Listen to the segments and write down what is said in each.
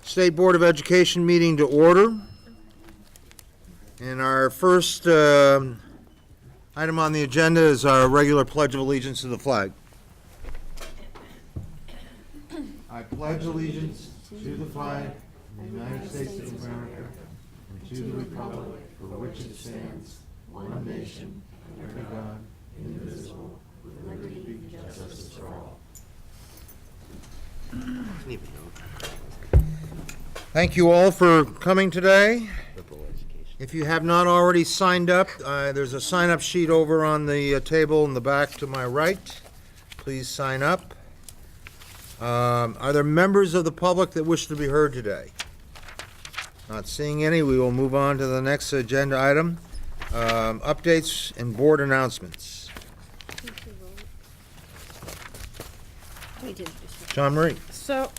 State Board of Education meeting to order. And our first item on the agenda is our regular Pledge of Allegiance to the flag. I pledge allegiance to the flag of the United States of America and to the republic for which it stands, one nation, under God, indivisible, with liberty and justice for all. Thank you all for coming today. If you have not already signed up, there's a sign-up sheet over on the table in the back to my right. Please sign up. Are there members of the public that wish to be heard today? Not seeing any, we will move on to the next agenda item. Updates and board announcements. John Marie. So,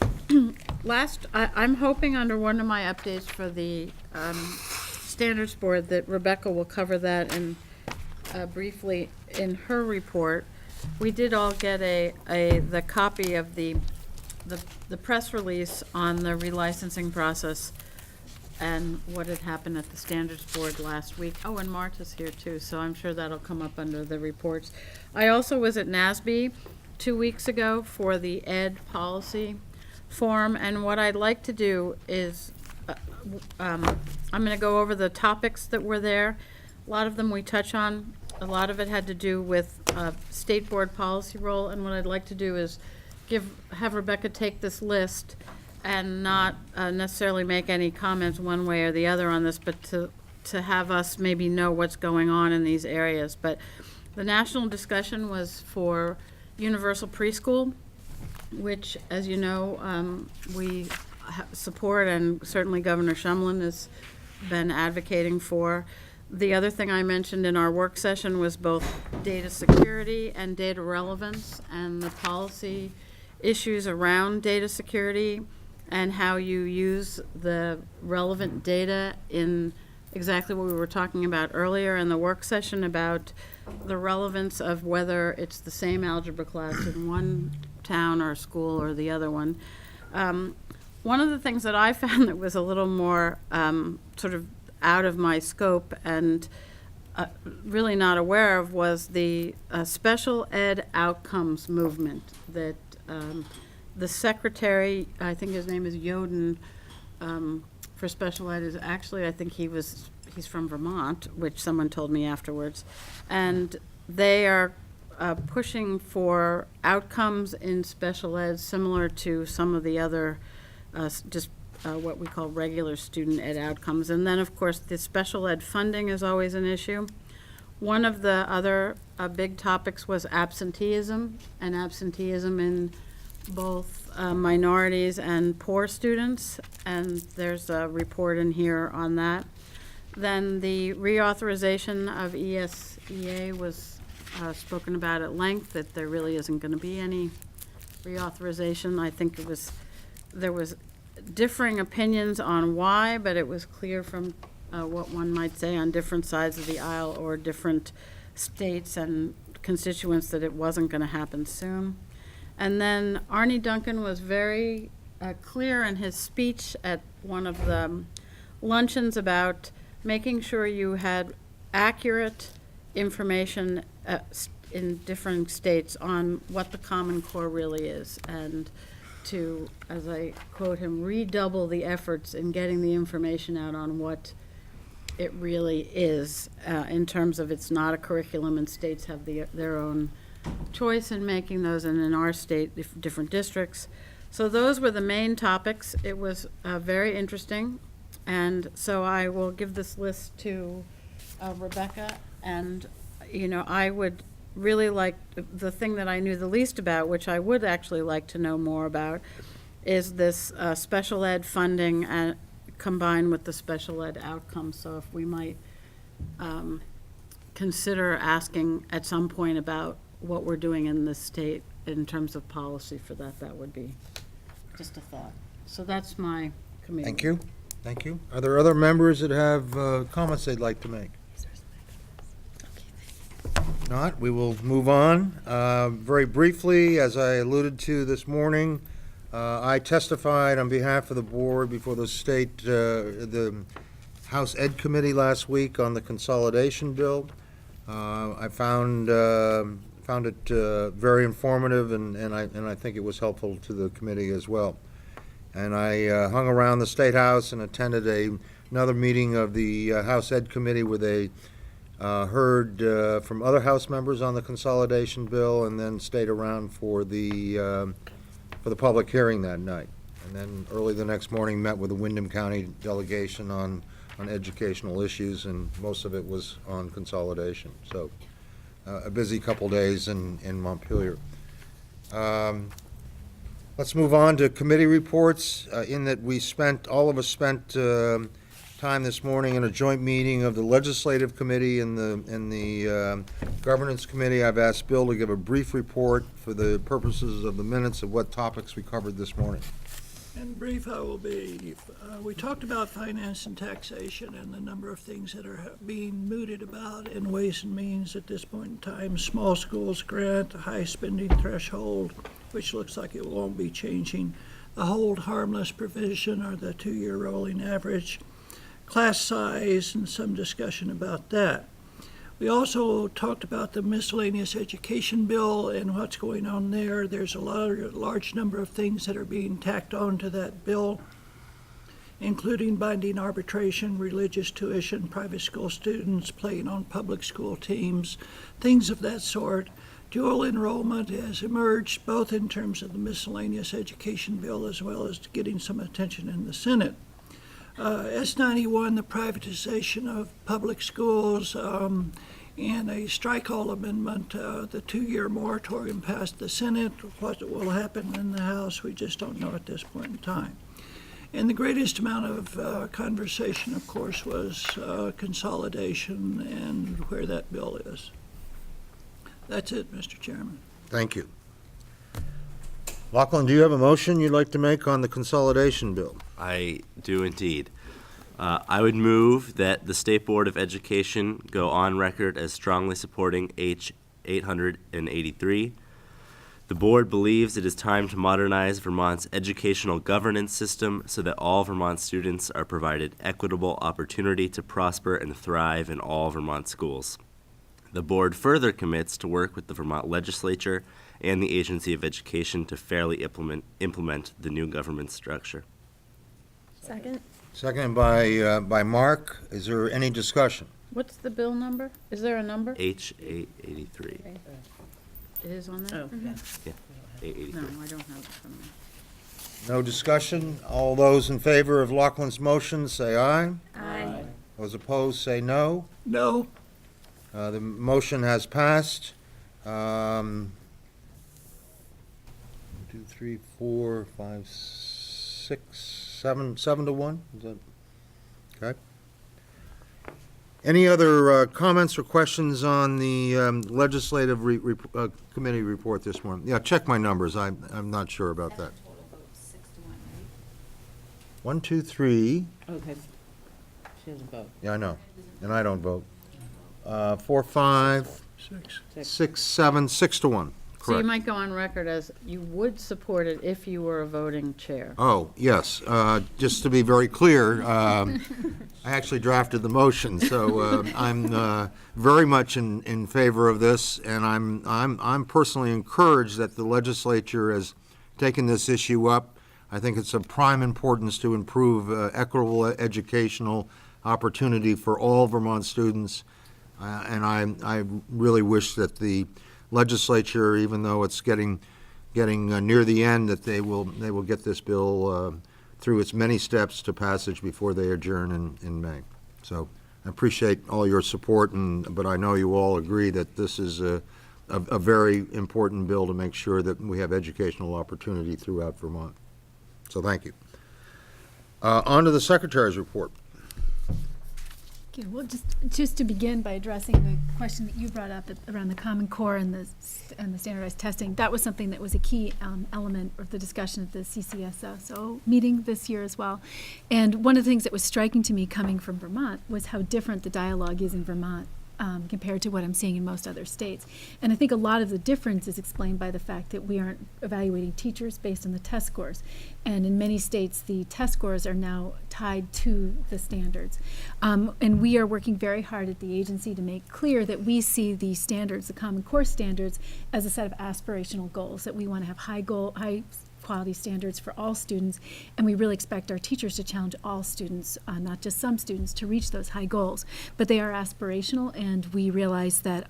I'm hoping under one of my updates for the standards board that Rebecca will cover that in briefly in her report. We did all get the copy of the press release on the relicensing process and what had happened at the standards board last week. Oh, and Marta's here too, so I'm sure that'll come up under the reports. I also was at NASB 2 weeks ago for the Ed Policy Forum, and what I'd like to do is I'm going to go over the topics that were there. A lot of them we touch on. A lot of it had to do with state board policy role, and what I'd like to do is have Rebecca take this list and not necessarily make any comments one way or the other on this, but to have us maybe know what's going on in these areas. But the national discussion was for universal preschool, which, as you know, we support, and certainly Governor Shumlin has been advocating for. The other thing I mentioned in our work session was both data security and data relevance and the policy issues around data security and how you use the relevant data in exactly what we were talking about earlier in the work session about the relevance of whether it's the same algebra class in one town or school or the other one. One of the things that I found that was a little more sort of out of my scope and really not aware of was the special ed outcomes movement that the secretary, I think his name is Yoden, for special ed is actually, I think he's from Vermont, which someone told me afterwards. And they are pushing for outcomes in special ed similar to some of the other what we call regular student ed outcomes. And then, of course, the special ed funding is always an issue. One of the other big topics was absenteeism, and absenteeism in both minorities and poor students, and there's a report in here on that. Then the reauthorization of ESEA was spoken about at length, that there really isn't going to be any reauthorization. I think there was differing opinions on why, but it was clear from what one might say on different sides of the aisle or different states and constituents that it wasn't going to happen soon. And then Arnie Duncan was very clear in his speech at one of the luncheons about making sure you had accurate information in different states on what the Common Core really is, and to, as I quote him, redouble the efforts in getting the information out on what it really is in terms of it's not a curriculum, and states have their own choice in making those, and in our state, different districts. So those were the main topics. It was very interesting, and so I will give this list to Rebecca, and I would really like, the thing that I knew the least about, which I would actually like to know more about, is this special ed funding and combined with the special ed outcomes. So if we might consider asking at some point about what we're doing in this state in terms of policy for that, that would be just a thought. So that's my committee. Thank you. Thank you. Are there other members that have comments they'd like to make? If not, we will move on. Very briefly, as I alluded to this morning, I testified on behalf of the board before the the House Ed Committee last week on the consolidation bill. I found it very informative, and I think it was helpful to the committee as well. And I hung around the State House and attended another meeting of the House Ed Committee where they heard from other House members on the consolidation bill, and then stayed around for the public hearing that night. And then early the next morning met with the Windham County delegation on educational issues, and most of it was on consolidation. So a busy couple days in Montpelier. Let's move on to committee reports, in that all of us spent time this morning in a joint meeting of the Legislative Committee and the Governance Committee. I've asked Bill to give a brief report for the purposes of the minutes of what topics we covered this morning. And brief I will be. We talked about finance and taxation and the number of things that are being mooted about in Ways and Means at this point in time. Small schools grant, high spending threshold, which looks like it won't be changing. The hold harmless provision, or the 2-year rolling average. Class size, and some discussion about that. We also talked about the miscellaneous education bill and what's going on there. There's a large number of things that are being tacked on to that bill, including binding arbitration, religious tuition, private school students playing on public school teams, things of that sort. Dual enrollment has emerged both in terms of the miscellaneous education bill as well as getting some attention in the Senate. S91, the privatization of public schools, and a strike all amendment, the 2-year moratorium passed the Senate. What will happen in the House, we just don't know at this point in time. And the greatest amount of conversation, of course, was consolidation and where that bill is. That's it, Mr. Chairman. Thank you. Lachlan, do you have a motion you'd like to make on the consolidation bill? I do indeed. I would move that the State Board of Education go on record as strongly supporting H. 883. The board believes it is time to modernize Vermont's educational governance system so that all Vermont students are provided equitable opportunity to prosper and thrive in all Vermont schools. The board further commits to work with the Vermont legislature and the Agency of Education to fairly implement the new government structure. Second. Seconded by Mark. Is there any discussion? What's the bill number? Is there a number? H. 883. It is on there? Oh, Yeah, 883. No, I don't have it from me. No discussion? All those in favor of Lachlan's motion, say aye. Aye. Those opposed, say no. No. The motion has passed. 1, 2, 3, 4, 5, 6, 7 to 1? Is that okay? Any other comments or questions on the legislative committee report this morning? Yeah, check my numbers. I'm not sure about that. 1, 2, 3. Okay. She doesn't vote. Yeah, I know, and I don't vote. 4, 5, 6, 7, 6 to 1. So you Correct. might go on record as you would support it if you were a voting chair. Oh, yes. Just to be very clear, I actually drafted the motion, so I'm very much in favor of this, and I'm personally encouraged that the legislature has taken this issue up. I think it's of prime importance to improve equitable educational opportunity for all Vermont students, and I really wish that the legislature, even though it's getting near the end, that they will get this bill through its many steps to passage before they adjourn in May. So I appreciate all your support, but I know you all agree that this is a very important bill to make sure that we have educational opportunity throughout Vermont. So thank you. On to the Secretary's report. Okay, well, just to begin by addressing the question that you brought up around the Common Core and the standardized testing, that was something that was a key element of the discussion at the CCSO meeting this year as well. And one of the things that was striking to me coming from Vermont was how different the dialogue is in Vermont compared to what I'm seeing in most other states. And I think a lot of the difference is explained by the fact that we aren't evaluating teachers based on the test scores. And in many states, the test scores are now tied to the standards. And we are working very hard at the agency to make clear that we see the standards, the Common Core standards, as a set of aspirational goals, that we want to have high quality standards for all students, and we really expect our teachers to challenge all students, not just some students, to reach those high goals. But they are aspirational, and we realize that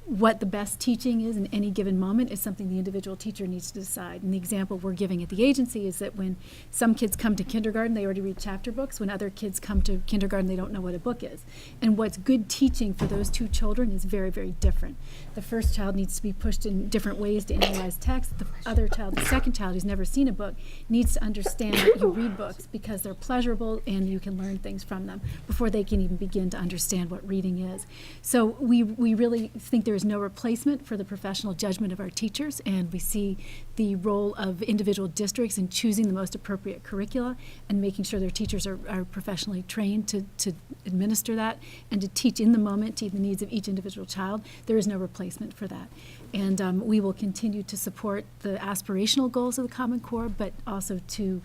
what the best teaching is in any given moment is something the individual teacher needs to decide. And the example we're giving at the agency is that when some kids come to kindergarten, they already read chapter books. When other kids come to kindergarten, they don't know what a book is. And what's good teaching for those two children is very, very different. The first child needs to be pushed in different ways to analyze text. The other child, the second child who's never seen a book, needs to understand that you read books because they're pleasurable and you can learn things from them before they can even begin to understand what reading is. So we really think there is no replacement for the professional judgment of our teachers, and we see the role of individual districts in choosing the most appropriate curricula and making sure their teachers are professionally trained to administer that and to teach in the moment to the needs of each individual child. There is no replacement for that. And we will continue to support the aspirational goals of the Common Core, but also to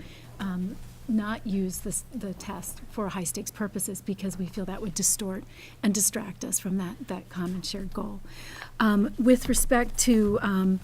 not use the test for high-stakes purposes, because we feel that would distort and distract us from that common shared goal. With respect to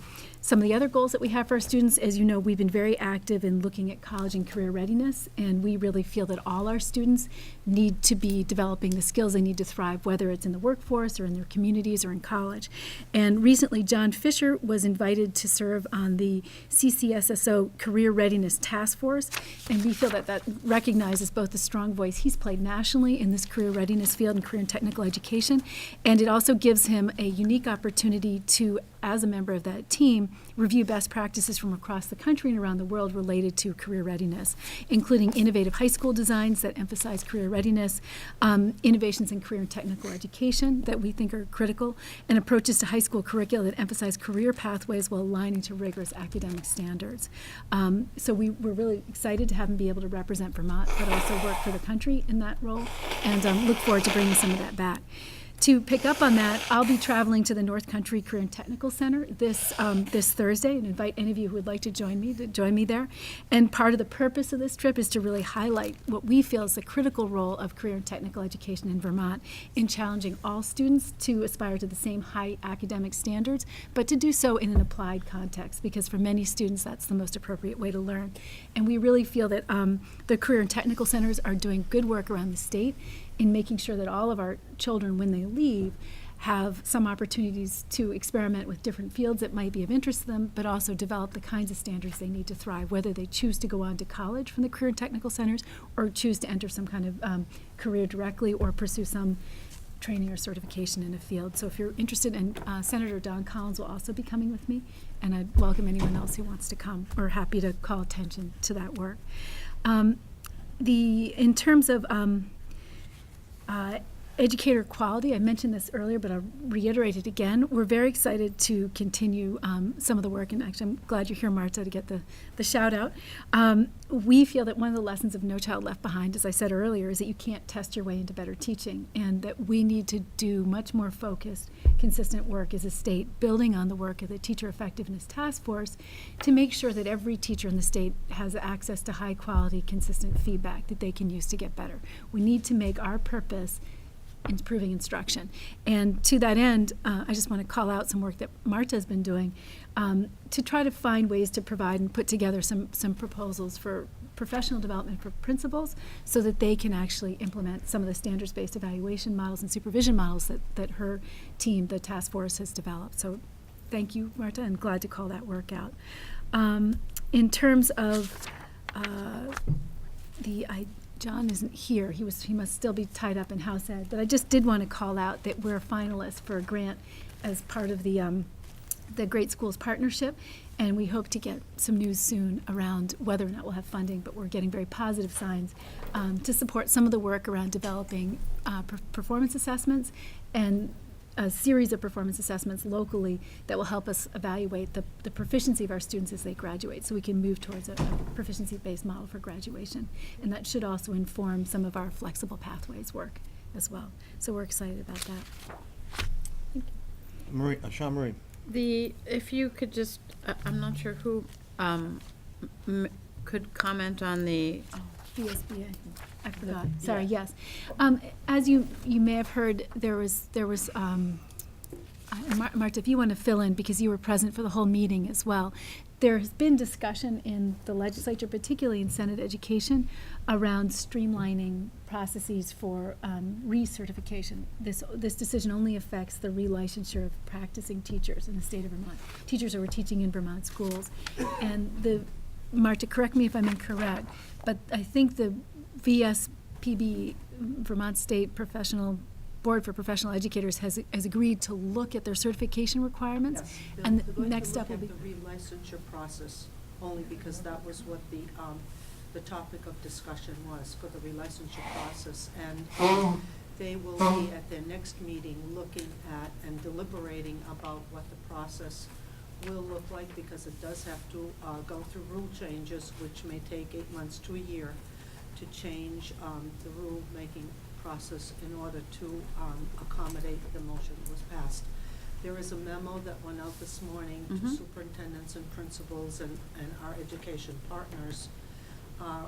some of the other goals that we have for our students, as you know, we've been very active in looking at college and career readiness, and we really feel that all our students need to be developing the skills they need to thrive, whether it's in the workforce or in their communities or in college. And recently, John Fisher was invited to serve on the CCSSO Career Readiness Task Force, and we feel that recognizes both the strong voice he's played nationally in this career readiness field and career and technical education, and it also gives him a unique opportunity to, as a member of that team, review best practices from across the country and around the world related to career readiness, including innovative high school designs that emphasize career readiness, innovations in career and technical education that we think are critical, and approaches to high school curricula that emphasize career pathways while aligning to rigorous academic standards. So we're really excited to have him be able to represent Vermont, but also work for the country in that role, and look forward to bringing some of that back. To pick up on that, I'll be traveling to the North Country Career and Technical Center this Thursday, and invite any of you who would like to join me there. And part of the purpose of this trip is to really highlight what we feel is the critical role of career and technical education in Vermont in challenging all students to aspire to the same high academic standards, but to do so in an applied context, because for many students that's the most appropriate way to learn. And we really feel that the career and technical centers are doing good work around the state in making sure that all of our children, when they leave, have some opportunities to experiment with different fields that might be of interest to them, but also develop the kinds of standards they need to thrive, whether they choose to go on to college from the career and technical centers or choose to enter some kind of career directly or pursue some training or certification in a field. So if you're interested, and Senator Don Collins will also be coming with me, and I'd welcome anyone else who wants to come, or happy to call attention to that work. In terms of educator quality, I mentioned this earlier, but I'll reiterate it again. We're very excited to continue some of the work, and actually I'm glad you're here, Marta, to get the shout out. We feel that one of the lessons of No Child Left Behind, as I said earlier, is that you can't test your way into better teaching, and that we need to do much more focused, consistent work as a state, building on the work of the Teacher Effectiveness Task Force to make sure that every teacher in the state has access to high quality, consistent feedback that they can use to get better. We need to make our purpose improving instruction. And to that end, I just want to call out some work that Marta has been doing to try to find ways to provide and put together some proposals for professional development for principals so that they can actually implement some of the standards-based evaluation models and supervision models that her team, the task force, has developed. So thank you, Marta, and glad to call that work out. In terms of John isn't here. He must still be tied up in House Ed. But I just did want to call out that we're finalists for a grant as part of the Great Schools Partnership, and we hope to get some news soon around whether or not we'll have funding, but we're getting very positive signs to support some of the work around developing performance assessments and a series of performance assessments locally that will help us evaluate the proficiency of our students as they graduate, so we can move towards a proficiency-based model for graduation. And that should also inform some of our flexible pathways work as well. So we're excited about that. Marie, Sean Marie. If you could just, I'm not sure who could comment on the, VSBA, I forgot, sorry, yes. As you may have heard, there was Marta, if you want to fill in, because you were present for the whole meeting as well, there has been discussion in the legislature, particularly in Senate Education, around streamlining processes for recertification. This decision only affects the relicensure of practicing teachers in the state of Vermont, teachers who are teaching in Vermont schools. And Marta, correct me if I'm incorrect, but I think the VSPB, Vermont State Board for Professional Educators, has agreed to look at their certification requirements. Yes, And they're the going to next step will be. look at the relicensure process, only because that was what the topic of discussion was, for the relicensure process. And they will be at their next meeting looking at and deliberating about what the process will look like, because it does have to go through rule changes, which may take 8 months to a year to change the rule-making process in order to accommodate the motion that was passed. There is a memo that went out this morning to superintendents and principals and our education partners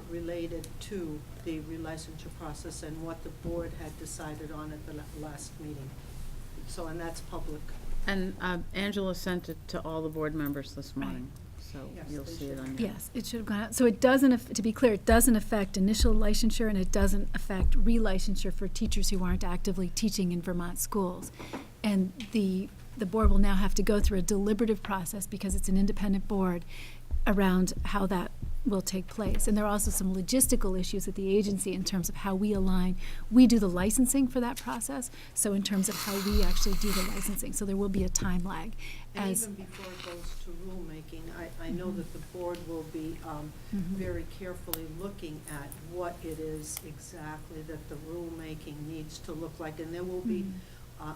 related to the relicensure process and what the board had decided on at the last meeting. So, and that's public. and Angela sent it to all the board members this morning, so Yes, you'll they see it should. on your. Yes, it should have gone out. So it doesn't, to be clear, it doesn't affect initial licensure, and it doesn't affect relicensure for teachers who aren't actively teaching in Vermont schools. And the board will now have to go through a deliberative process, because it's an independent board, around how that will take place. And there are also some logistical issues at the agency in terms of how we align. We do the licensing for that process, so in terms of how we actually do the licensing. So there will be a time lag. And As even before it goes to rulemaking, I know that the board will be very carefully looking at what it is exactly that the rulemaking needs to look like. And there will be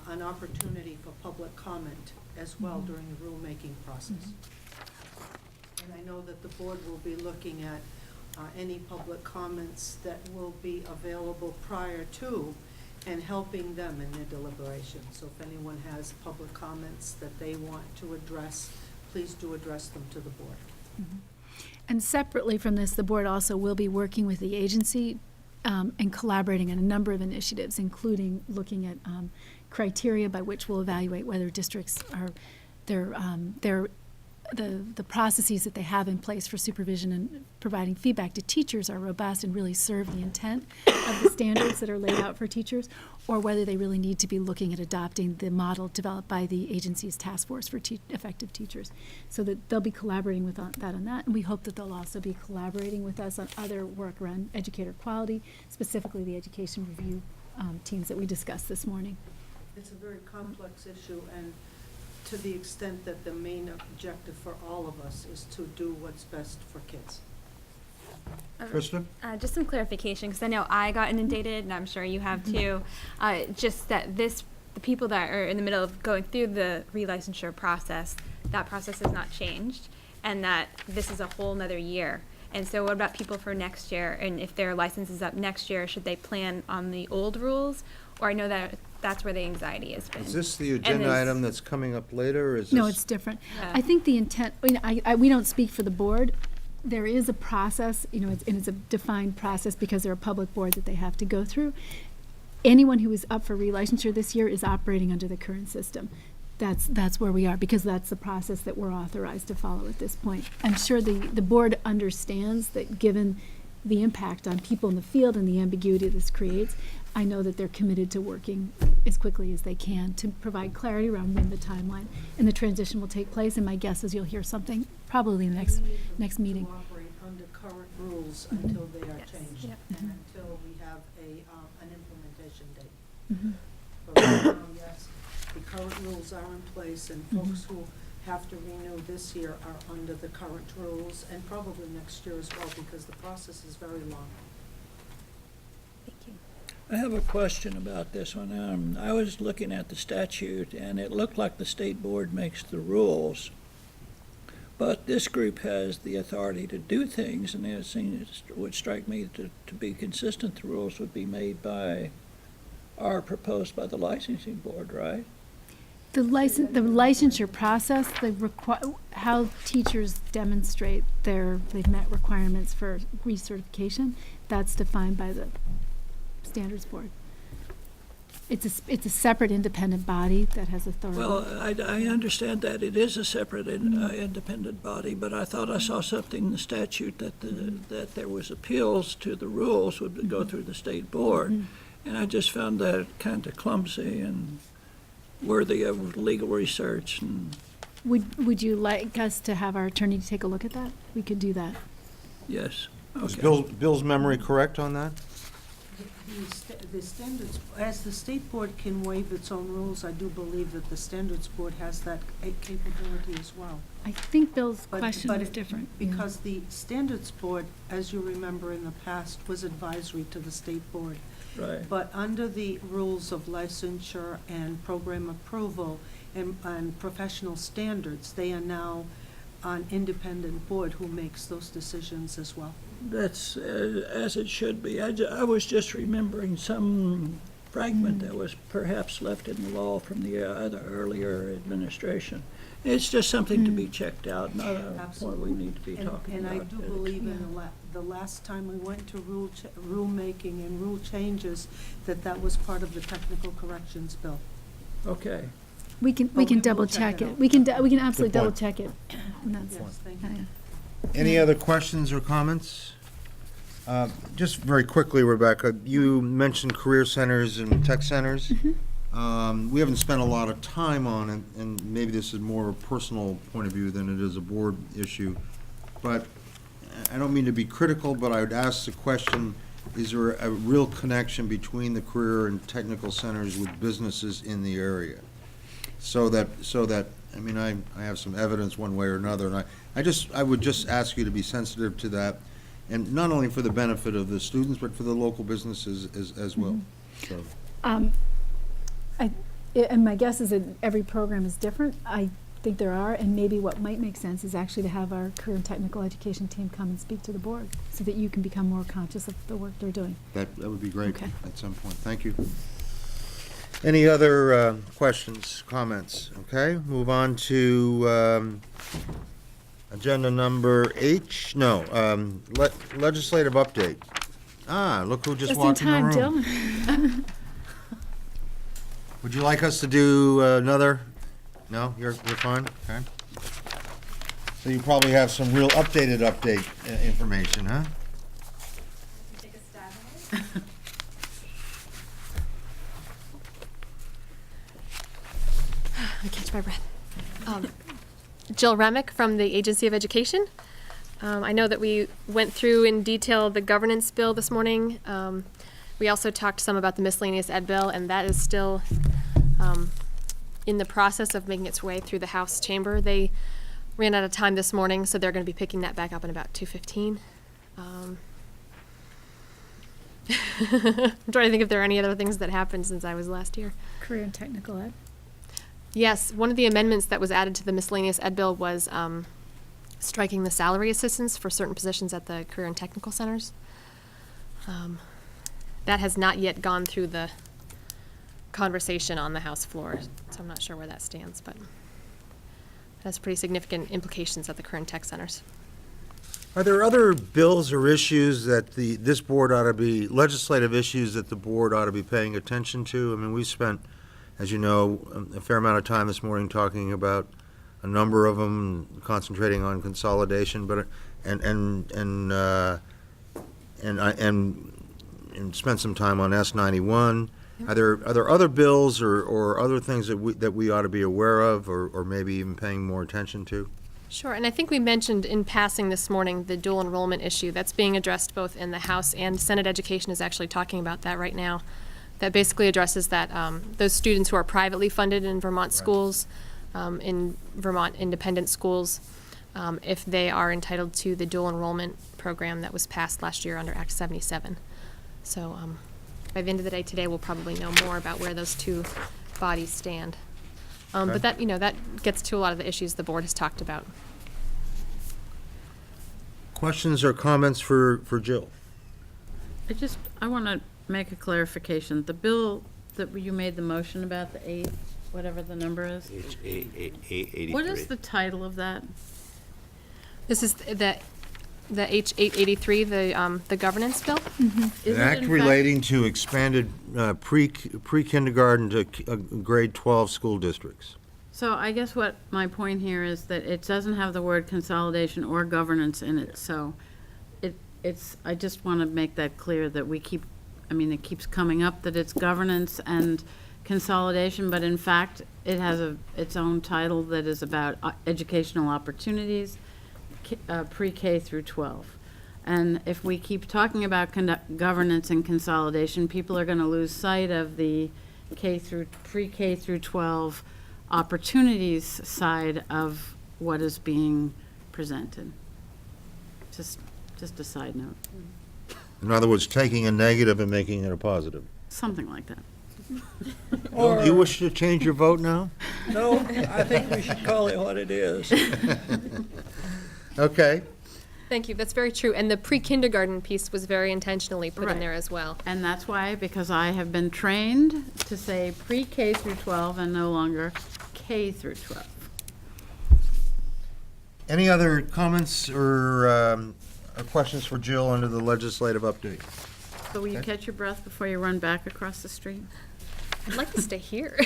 an opportunity for public comment as well during the rulemaking process. And I know that the board will be looking at any public comments that will be available prior to, and helping them in their deliberation. So if anyone has public comments that they want to address, please do address them to the board. And separately from this, the board also will be working with the agency and collaborating on a number of initiatives, including looking at criteria by which we'll evaluate whether districts are, the processes that they have in place for supervision and providing feedback to teachers are robust and really serve the intent of the standards that are laid out for teachers, or whether they really need to be looking at adopting the model developed by the agency's task force for effective teachers. So that they'll be collaborating with that, and we hope that they'll also be collaborating with us on other work around educator quality, specifically the education review teams that we discussed this morning. It's a very complex issue, and to the extent that the main objective for all of us is to do what's best for kids. Krista? Just some clarification, because I know I got inundated, and I'm sure you have too. Just that the people that are in the middle of going through the relicensure process, that process has not changed, and that this is a whole nother year. And so what about people for next year? And if their license is up next year, should they plan on the old rules? Or I know that that's where the anxiety has been. Is this the agenda item that's coming up later, or is this? No, it's different. Yeah. I think the intent, we don't speak for the board. There is a process, and it's a defined process because they're a public board that they have to go through. Anyone who is up for relicensure this year is operating under the current system. That's where we are, because that's the process that we're authorized to follow at this point. I'm sure the board understands that, given the impact on people in the field and the ambiguity this creates, I know that they're committed to working as quickly as they can to provide clarity around when the timeline and the transition will take place. And my guess is you'll hear something probably in the next meeting. To operate under current rules until they are Yes. changed, Yep. and until we have an implementation date. Mhm. But right now, yes, the current rules are in place, and folks who have to renew this year are under the current rules, and probably next year as well, because the process is very long. Thank you. I have a question about this one. I was looking at the statute, and it looked like the state board makes the rules. But this group has the authority to do things, and it would strike me to be consistent, the rules would be made by are proposed by the licensing board, right? The licensure process, how teachers demonstrate they've met requirements for recertification, that's defined by the standards board. It's a separate independent body that has authority. Well, I understand that it is a separate independent body, but I thought I saw something in the statute that there was appeals to the rules would go through the state board. And I just found that kind of clumsy and worthy of legal research. And Would you like us to have our attorney take a look at that? We could do that. yes, Is okay. Bill's memory correct on that? The standards, as the state board can waive its own rules, I do believe that the standards board has that capability as well. I think Bill's But- question but was it- different. Because the standards board, as you remember in the past, was advisory to the state board. Right. But under the rules of licensure and program approval and professional standards, they are now an independent board who makes those decisions as well. That's as it should be. I was just remembering some fragment that was perhaps left in the law from the other earlier administration. It's just something to be checked out, not a point we Absolutely. need to be talking about. And I do believe in the last time we went to rulemaking and rule changes, that was part of the technical corrections bill. Okay. We can But we will double check check it it. out. We can absolutely Good double point. check it. And that's- Yes, thank you. Any other questions or comments? Just very quickly, Rebecca, you mentioned career centers and tech centers. We haven't spent a lot of time on it, and maybe this is more a personal point of view than it is a board issue. But I don't mean to be critical, but I would ask the question, is there a real connection between the career and technical centers with businesses in the area? So that, I mean, I have some evidence one way or another, and I would just ask you to be sensitive to that, and not only for the benefit of the students, but for the local businesses as well. So, And my guess is that every program is different. I think there are, and maybe what might make sense is actually to have our career and technical education team come and speak to the board so that you can become more conscious of the work they're doing. that would be great Okay. at some point. Thank you. Any other questions, comments? Okay, move on to agenda number H, no, legislative update. Look who just walked in the room. Just in time, Jill. Would you like us to do another? No, you're fine? Okay. So you probably have some real update information, huh? Take a stab at it. I catch my breath. Jill Remick from the Agency of Education. I know that we went through in detail the governance bill this morning. We also talked some about the miscellaneous ed bill, and that is still in the process of making its way through the House chamber. They ran out of time this morning, so they're going to be picking that back up in about 2:15. I'm trying to think if there are any other things that happened since I was last here. Career and technical ed. Yes, one of the amendments that was added to the miscellaneous ed bill was striking the salary assistance for certain positions at the career and technical centers. That has not yet gone through the conversation on the House floor, so I'm not sure where that stands, but it has pretty significant implications at the career and tech centers. Are there other bills or issues that this board ought to be, legislative issues that the board ought to be paying attention to? I mean, we spent, as you know, a fair amount of time this morning talking about a number of them, concentrating on consolidation, but, and spent some time on S91. Are there other bills or other things that we ought to be aware of, or maybe even paying more attention to? Sure, and I think we mentioned in passing this morning the dual enrollment issue. That's being addressed both in the House, and Senate Education is actually talking about that right now. That basically addresses that those students who are privately funded in Vermont schools, in Vermont independent schools, if they are entitled to the dual enrollment program that was passed last year under Act 77. So by the end of the day today, we'll probably know more about where those two bodies stand. Okay. But that, that gets to a lot of the issues the board has talked about. Questions or comments for Jill? I want to make a clarification. The bill that you made the motion about, the 8, whatever the number is? H883. What is the title of that? This is the H883, the governance bill. Is An it in act fact- relating to expanded pre-kindergarten to grade 12 school districts. So I guess what my point here is that it doesn't have the word consolidation or governance in it, so I just want to make that clear that we keep, it keeps coming up that it's governance and consolidation, but in fact, it has its own title that is about educational opportunities, pre-K through 12. And if we keep talking about governance and consolidation, people are going to lose sight of the pre-K through 12 opportunities side of what is being presented. Just a side note, In other words, taking a negative and making it a positive. something like that. Or- You wish to change your vote now? No, I think we should call it what it is. Okay. Thank you, that's very true. And the pre-kindergarten piece was very intentionally put in Right. there as well. And that's why, because I have been trained to say pre-K through 12 and no longer K through 12. Any other comments or questions for Jill under the legislative update? So will you Okay. catch your breath before you run back across the street? I'd like to stay here.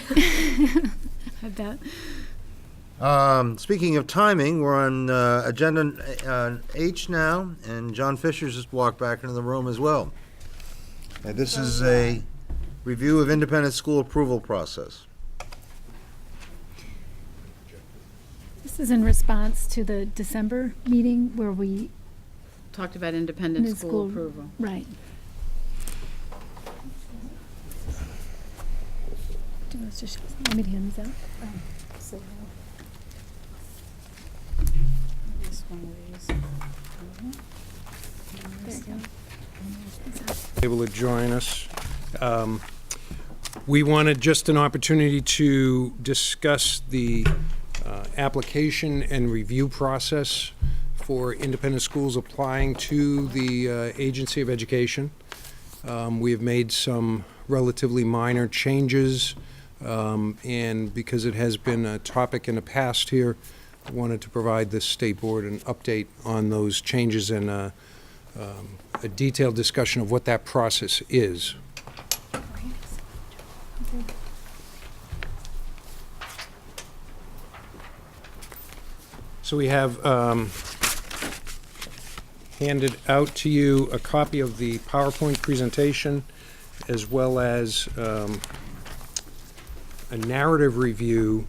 I bet. Speaking of timing, we're on agenda H now, and John Fisher's just walked back into the room as well. And this is a review of independent school approval process. This is in response to the December meeting where we, Talked about independent New school school- approval. right. Do you want us to want me to hand these out? Just one of these. There you go. Able to join us. We wanted just an opportunity to discuss the application and review process for independent schools applying to the Agency of Education. We have made some relatively minor changes, and because it has been a topic in the past here, I wanted to provide the State Board an update on those changes and a detailed discussion of what that process is. So we have handed out to you a copy of the PowerPoint presentation, as well as a narrative review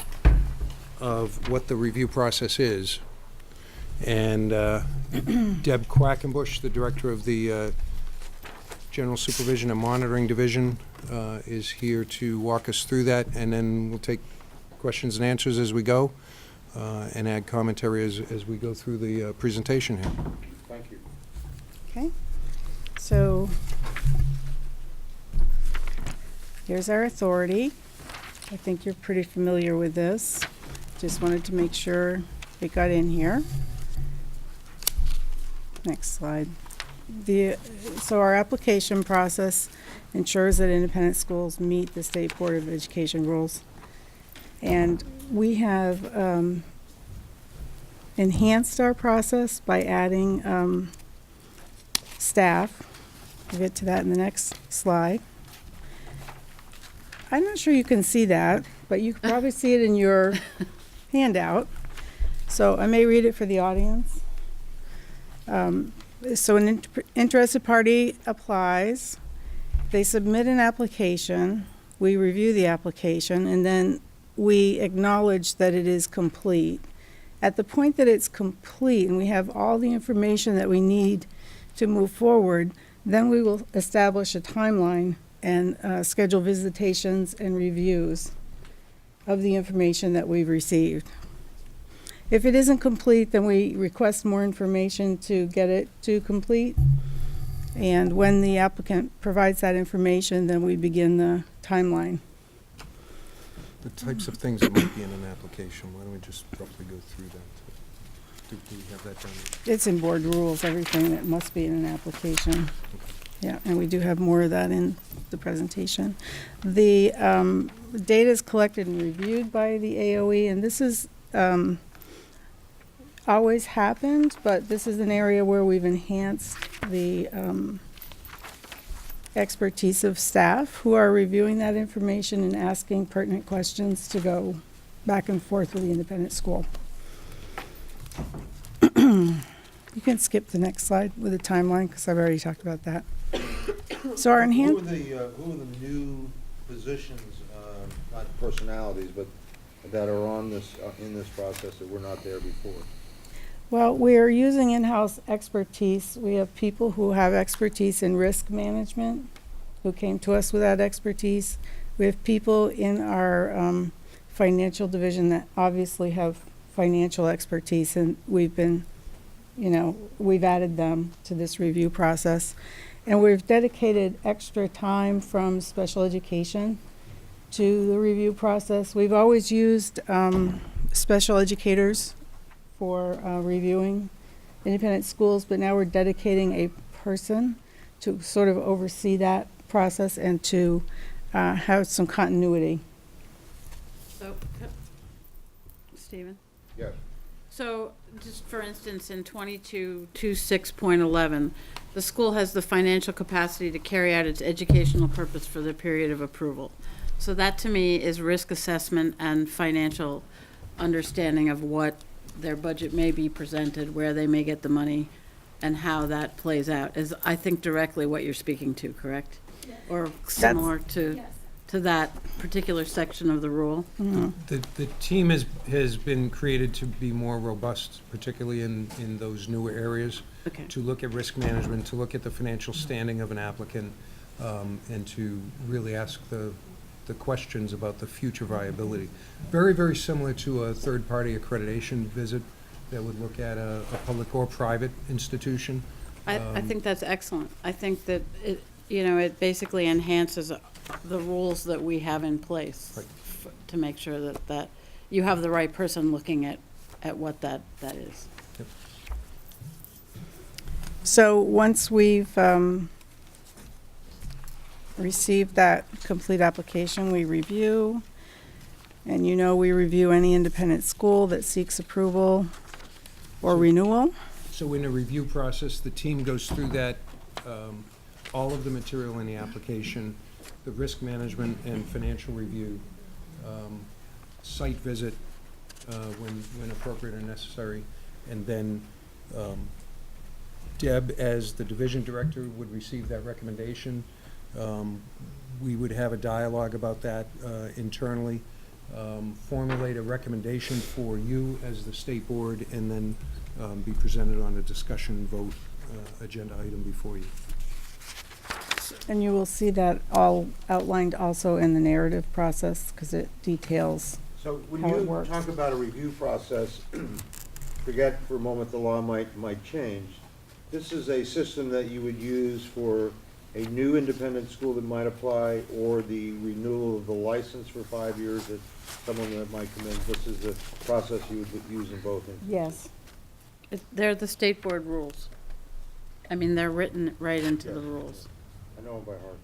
of what the review process is. And Deb Quackenbush, the director of the General Supervision and Monitoring Division, is here to walk us through that, and then we'll take questions and answers as we go, and add commentary as we go through the presentation here. Thank you. Okay, so here's our authority. I think you're pretty familiar with this. Just wanted to make sure it got in here. Next slide. So our application process ensures that independent schools meet the State Board of Education rules. And we have enhanced our process by adding staff. We'll get to that in the next slide. I'm not sure you can see that, but you can probably see it in your handout. So I may read it for the audience. So an interested party applies. They submit an application. We review the application, and then we acknowledge that it is complete. At the point that it's complete and we have all the information that we need to move forward, then we will establish a timeline and schedule visitations and reviews of the information that we've received. If it isn't complete, then we request more information to get it to complete. And when the applicant provides that information, then we begin the timeline. The types of things that might be in an application, why don't we just roughly go through that? Do we have that done? It's in board rules, everything that must be in an application. Yeah, and we do have more of that in the presentation. The data is collected and reviewed by the AOE, and this is always happened, but this is an area where we've enhanced the expertise of staff who are reviewing that information and asking pertinent questions to go back and forth with the independent school. You can skip the next slide with a timeline, because I've already talked about that. So our Who enhanced. are the new positions, not personalities, but that are on this, in this process that were not there before? Well, we are using in-house expertise. We have people who have expertise in risk management who came to us with that expertise. We have people in our financial division that obviously have financial expertise, and we've been, we've added them to this review process. And we've dedicated extra time from special education to the review process. We've always used special educators for reviewing independent schools, but now we're dedicating a person to sort of oversee that process and to have some continuity. So, Stephen? Yes. So, just for instance, in 2226.11, the school has the financial capacity to carry out its educational purpose for the period of approval. So that, to me, is risk assessment and financial understanding of what their budget may be presented, where they may get the money, and how that plays out, is, I think, directly what you're speaking to, correct? Yes. Or similar to that particular section of the rule? The team has been created to be more robust, particularly in those newer areas. Okay. To look at risk management, to look at the financial standing of an applicant, and to really ask the questions about the future viability. Very, very similar to a third-party accreditation visit that would look at a public or private institution. I think that's excellent. I think that it basically enhances the rules that we have in place Right. to make sure that you have the right person looking at what that is. Yep. So once we've received that complete application, we review. And we review any independent school that seeks approval or renewal. So in a review process, the team goes through that, all of the material in the application, the risk management and financial review, site visit when appropriate or necessary, and then Deb, as the division director, would receive that recommendation. We would have a dialogue about that internally, formulate a recommendation for you as the state board, and then be presented on a discussion vote agenda item before you. And you will see that all outlined also in the narrative process, because it details. So when How it you works. talk about a review process, forget for a moment the law might change. This is a system that you would use for a new independent school that might apply, or the renewal of the license for 5 years that someone that might come in. This is the process you would use in both instances. Yes. They're the state board rules. I mean, they're written right into the Yes. rules. I know them by heart.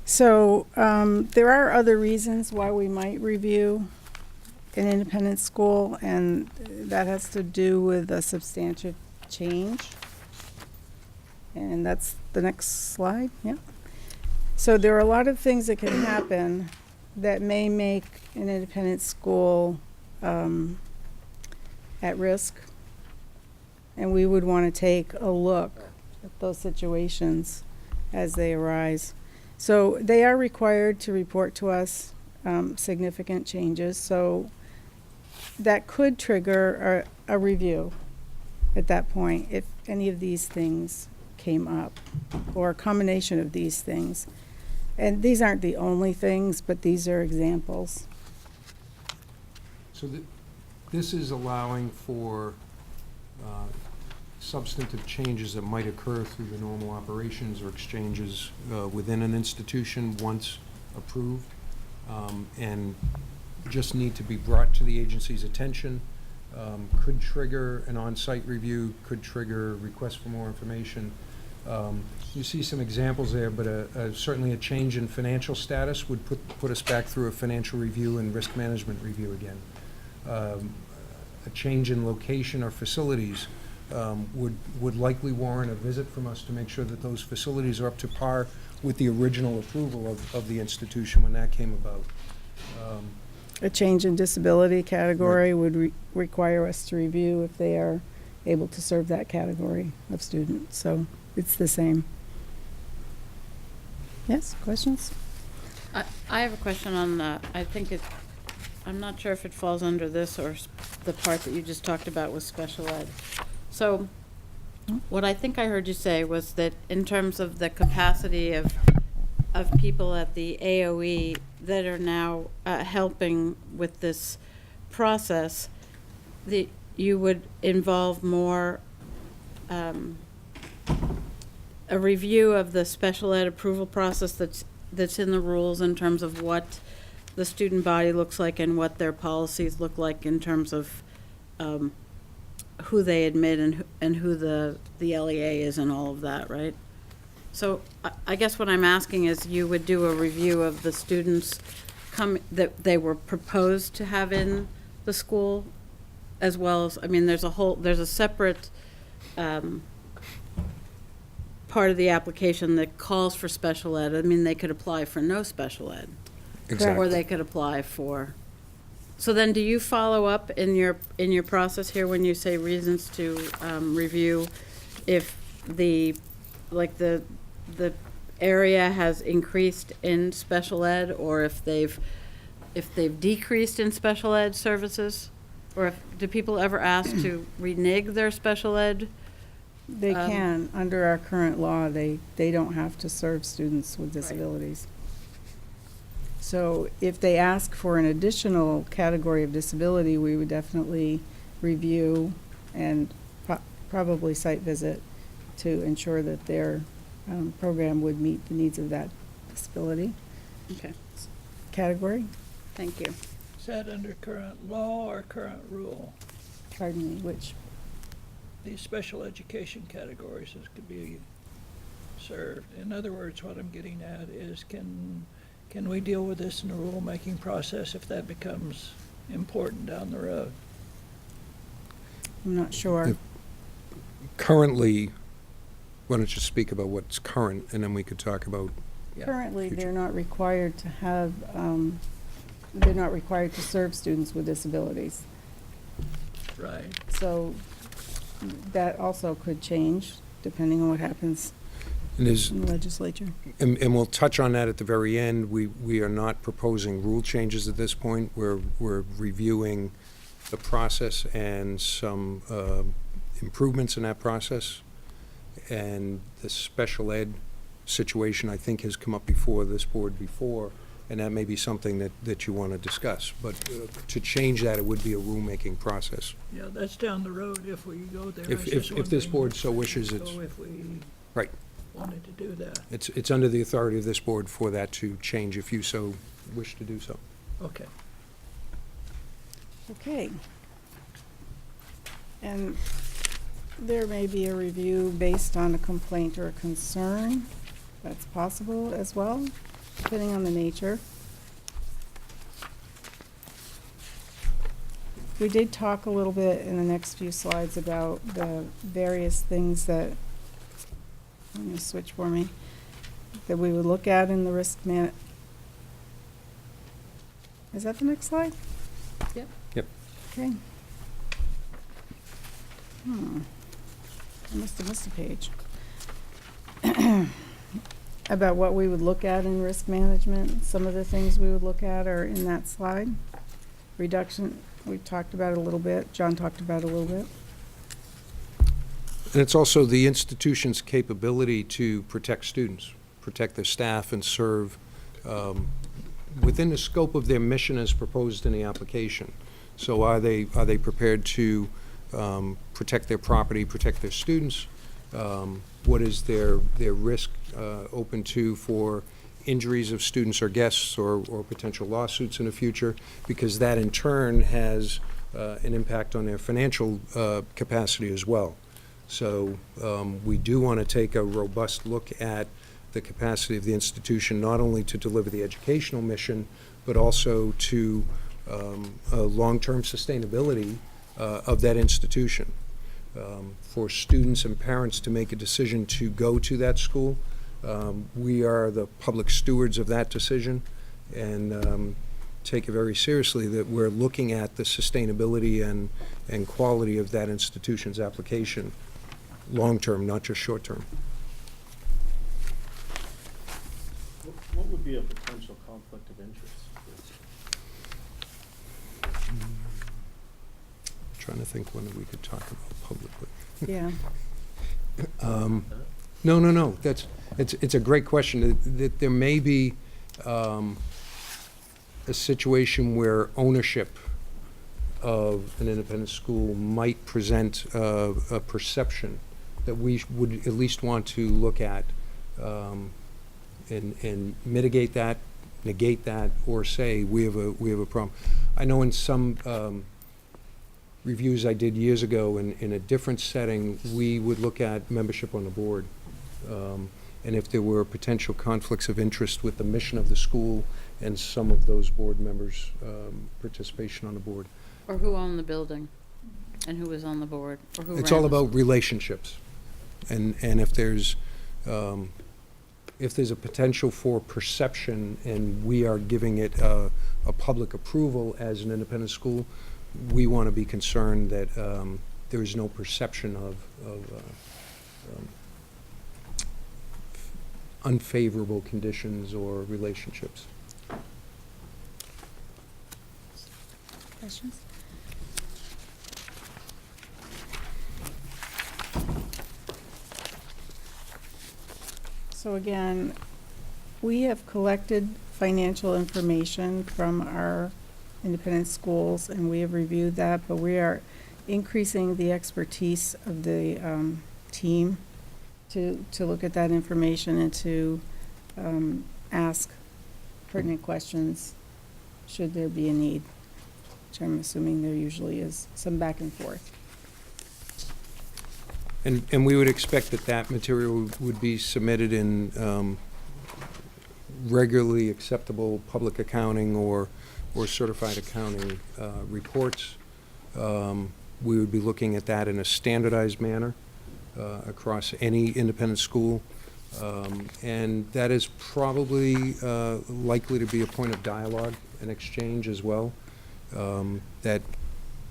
So there are other reasons why we might review an independent school, and that has to do with a substantive change. And that's the next slide, yeah. So there are a lot of things that can happen that may make an independent school at risk. And we would want to take a look at those situations as they arise. So they are required to report to us significant changes. So that could trigger a review at that point if any of these things came up, or a combination of these things. And these aren't the only things, but these are examples. So this is allowing for substantive changes that might occur through the normal operations or exchanges within an institution once approved, and just need to be brought to the agency's attention could trigger an on-site review, could trigger request for more information. You see some examples there, but certainly a change in financial status would put us back through a financial review and risk management review again. A change in location or facilities would likely warrant a visit from us to make sure that those facilities are up to par with the original approval of the institution when that came about. A change in disability category would require us to review if they are able to serve that category of student. So it's the same. Yes, questions? I have a question on, I think it, I'm not sure if it falls under this or the part that you just talked about with special ed. So, what I think I heard you say was that in terms of the capacity of people at the AOE that are now helping with this process, you would involve more a review of the special ed approval process that's in the rules in terms of what the student body looks like and what their policies look like in terms of who they admit and who the LEA is and all of that, right? So I guess what I'm asking is you would do a review of the students that they were proposed to have in the school, as well as, I mean, there's a separate part of the application that calls for special ed. I mean, they could apply for no special ed. Exactly. Or they could apply for. So then do you follow up in your process here when you say reasons to review if the area has increased in special ed, or if they've decreased in special ed services? Or do people ever ask to renege their special ed? They can. Under our current law, they don't have to serve students with disabilities. So if they ask for an additional category of disability, we would definitely review and probably site visit to ensure that their program would meet the needs of that disability Okay, category. thank you. Is that under current law or current rule? Pardon me, which? These special education categories that could be served. In other words, what I'm getting at is can we deal with this in the rulemaking process if that becomes important down the road? I'm not sure. Currently, why don't you speak about what's current, and then we could talk about. Currently, future. they're not required to have, they're not required to serve students with disabilities. Right. So that also could change depending on what happens And there's, in the legislature. and we'll touch on that at the very end. We are not proposing rule changes at this point. We're reviewing the process and some improvements in that process. And the special ed situation, I think, has come up before this board before, and that may be something that you want to discuss. But to change that, it would be a rulemaking process. Yeah, that's down the road if we go there. If this board so wishes, it's, If we right. wanted to do that. It's under the authority of this board for that to change if you so wish to do so. Okay. Okay. And there may be a review based on a complaint or a concern. That's possible as well, depending on the nature. We did talk a little bit in the next few slides about the various things that, let me switch for me, that we would look at in the risk Is that the next slide? Yep. Yep. Okay. I must have missed a page. About what we would look at in risk management. Some of the things we would look at are in that slide. Reduction, we've talked about it a little bit. John talked about it a little bit. And it's also the institution's capability to protect students, protect their staff, and serve within the scope of their mission as proposed in the application. So are they prepared to protect their property, protect their students? What is their risk open to for injuries of students or guests or potential lawsuits in the future? Because that in turn has an impact on their financial capacity as well. So we do want to take a robust look at the capacity of the institution, not only to deliver the educational mission, but also to long-term sustainability of that institution. For students and parents to make a decision to go to that school, we are the public stewards of that decision, and take it very seriously that we're looking at the sustainability and quality of that institution's application long-term, not just short-term. What would be a potential conflict of interest? Trying to think when we could talk about publicly. Yeah. No. It's a great question. That there may be a situation where ownership of an independent school might present a perception that we would at least want to look at and mitigate that, negate that, or say we have a problem. I know in some reviews I did years ago in a different setting, we would look at membership on the board. And if there were potential conflicts of interest with the mission of the school and some of those board members' participation on the board. Or who owned the building, and who was on the board, or who ran It's all the about relationships. And if there's a potential for perception and we are giving it a public approval as an independent school, we want to be concerned that there is no perception of unfavorable conditions or relationships. Questions? So again, we have collected financial information from our independent schools, and we have reviewed that, but we are increasing the expertise of the team to look at that information and to ask pertinent questions should there be a need, which I'm assuming there usually is some back and forth. And we would expect that material would be submitted in regularly acceptable public accounting or certified accounting reports. We would be looking at that in a standardized manner across any independent school. And that is probably likely to be a point of dialogue and exchange as well, that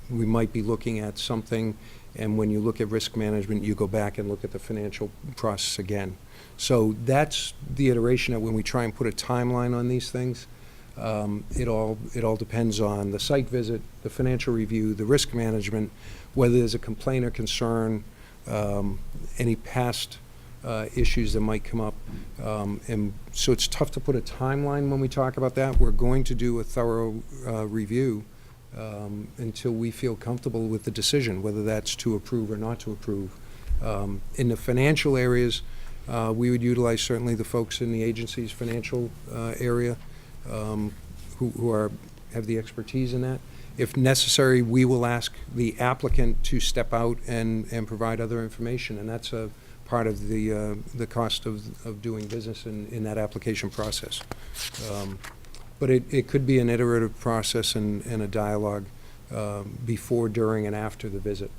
we might be looking at something, and when you look at risk management, you go back and look at the financial process again. So that's the iteration that when we try and put a timeline on these things, it all depends on the site visit, the financial review, the risk management, whether there's a complaint or concern, any past issues that might come up. And so it's tough to put a timeline when we talk about that. We're going to do a thorough review until we feel comfortable with the decision, whether that's to approve or not to approve. In the financial areas, we would utilize certainly the folks in the agency's financial area who have the expertise in that. If necessary, we will ask the applicant to step out and provide other information, and that's a part of the cost of doing business in that application process. But it could be an iterative process and a dialogue before, during, and after the visit.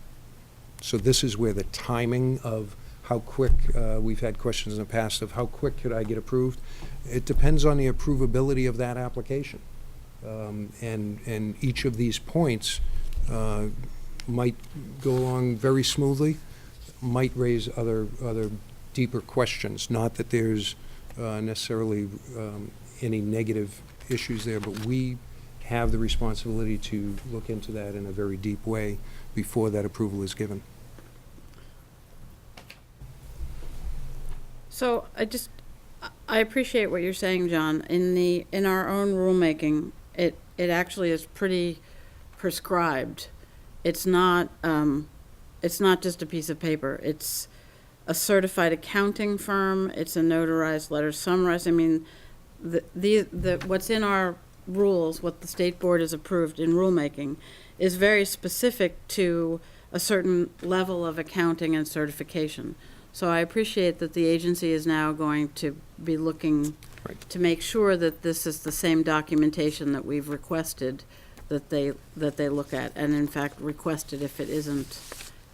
So this is where the timing of how quick, we've had questions in the past of how quick could I get approved? It depends on the approvability of that application. And each of these points might go along very smoothly, might raise other deeper questions. Not that there's necessarily any negative issues there, but we have the responsibility to look into that in a very deep way before that approval is given. So I appreciate what you're saying, John. In our own rulemaking, it actually is pretty prescribed. It's not just a piece of paper. It's a certified accounting firm. It's a notarized letter summarized. I mean, what's in our rules, what the state board has approved in rulemaking, is very specific to a certain level of accounting and certification. So I appreciate that the agency is now going to be looking Right. to make sure that this is the same documentation that we've requested that they look at, and in fact requested if it isn't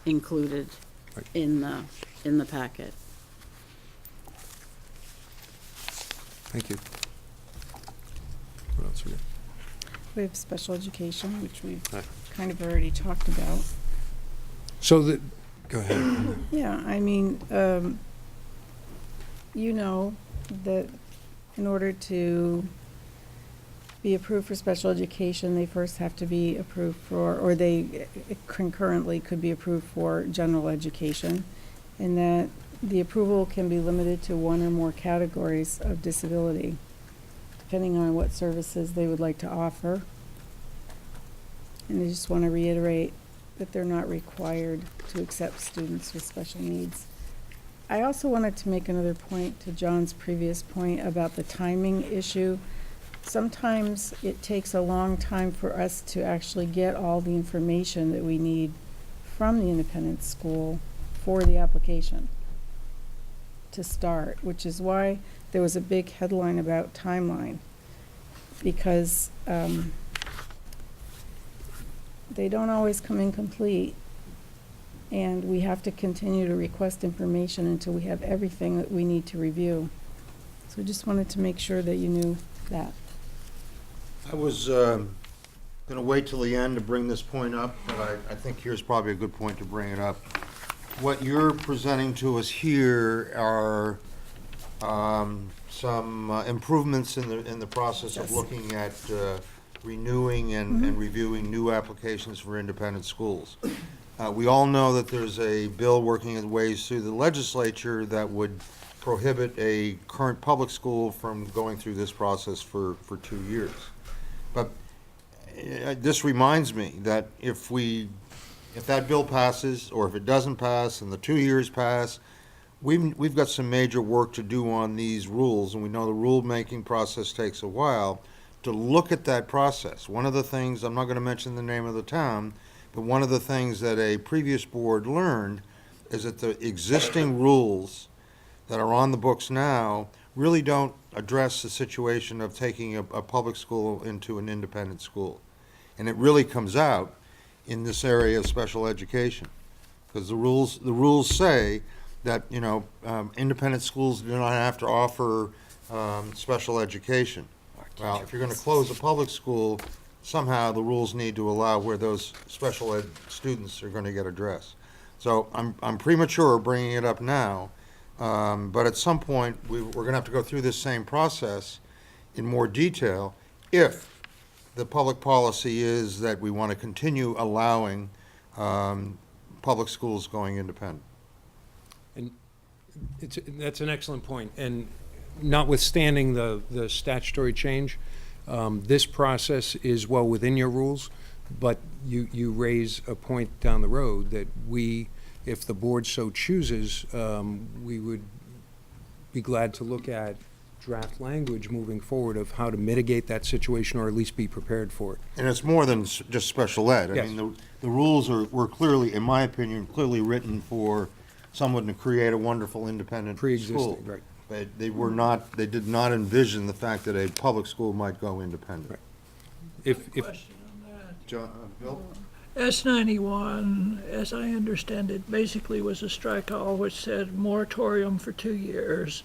included Right. in the packet. Thank you. What else we got? We have special education, which we've Right. kind of already talked about. So go ahead. Yeah, I mean, you know that in order to be approved for special education, they first have to be approved for, or they concurrently could be approved for general education, and that the approval can be limited to one or more categories of disability, depending on what services they would like to offer. And I just want to reiterate that they're not required to accept students with special needs. I also wanted to make another point to John's previous point about the timing issue. Sometimes it takes a long time for us to actually get all the information that we need from the independent school for the application to start, which is why there was a big headline about timeline, because they don't always come in complete. And we have to continue to request information until we have everything that we need to review. So I just wanted to make sure that you knew that. I was going to wait till the end to bring this point up, but I think here's probably a good point to bring it up. What you're presenting to us here are some improvements in the process of Yes. looking at renewing and reviewing new applications for independent schools. We all know that there's a bill working its ways through the legislature that would prohibit a current public school from going through this process for 2 years. But this reminds me that if that bill passes, or if it doesn't pass and the 2 years pass, we've got some major work to do on these rules, and we know the rule-making process takes a while to look at that process. One of the things, I'm not going to mention the name of the town, but one of the things that a previous board learned is that the existing rules that are on the books now really don't address the situation of taking a public school into an independent school. And it really comes out in this area of special education. Because the rules say that, independent schools do not have to offer special education. Well, if you're going to close a public school, somehow the rules need to allow where those special ed students are going to get addressed. So I'm premature bringing it up now, but at some point, we're going to have to go through this same process in more detail if the public policy is that we want to continue allowing public schools going independent. And that's an excellent point. And notwithstanding the statutory change, this process is well within your rules, but you raise a point down the road that if the board so chooses, we would be glad to look at draft language moving forward of how to mitigate that situation or at least be prepared for it. And it's more than just special ed. I Yes. mean, the rules were clearly, in my opinion, clearly written for someone to create a wonderful independent school. Pre-existing, right. But they did not envision the fact that a public school might go independent. Right. If Question on that. John, Bill? S91, as I understand it, basically was a strike-all which said moratorium for 2 years.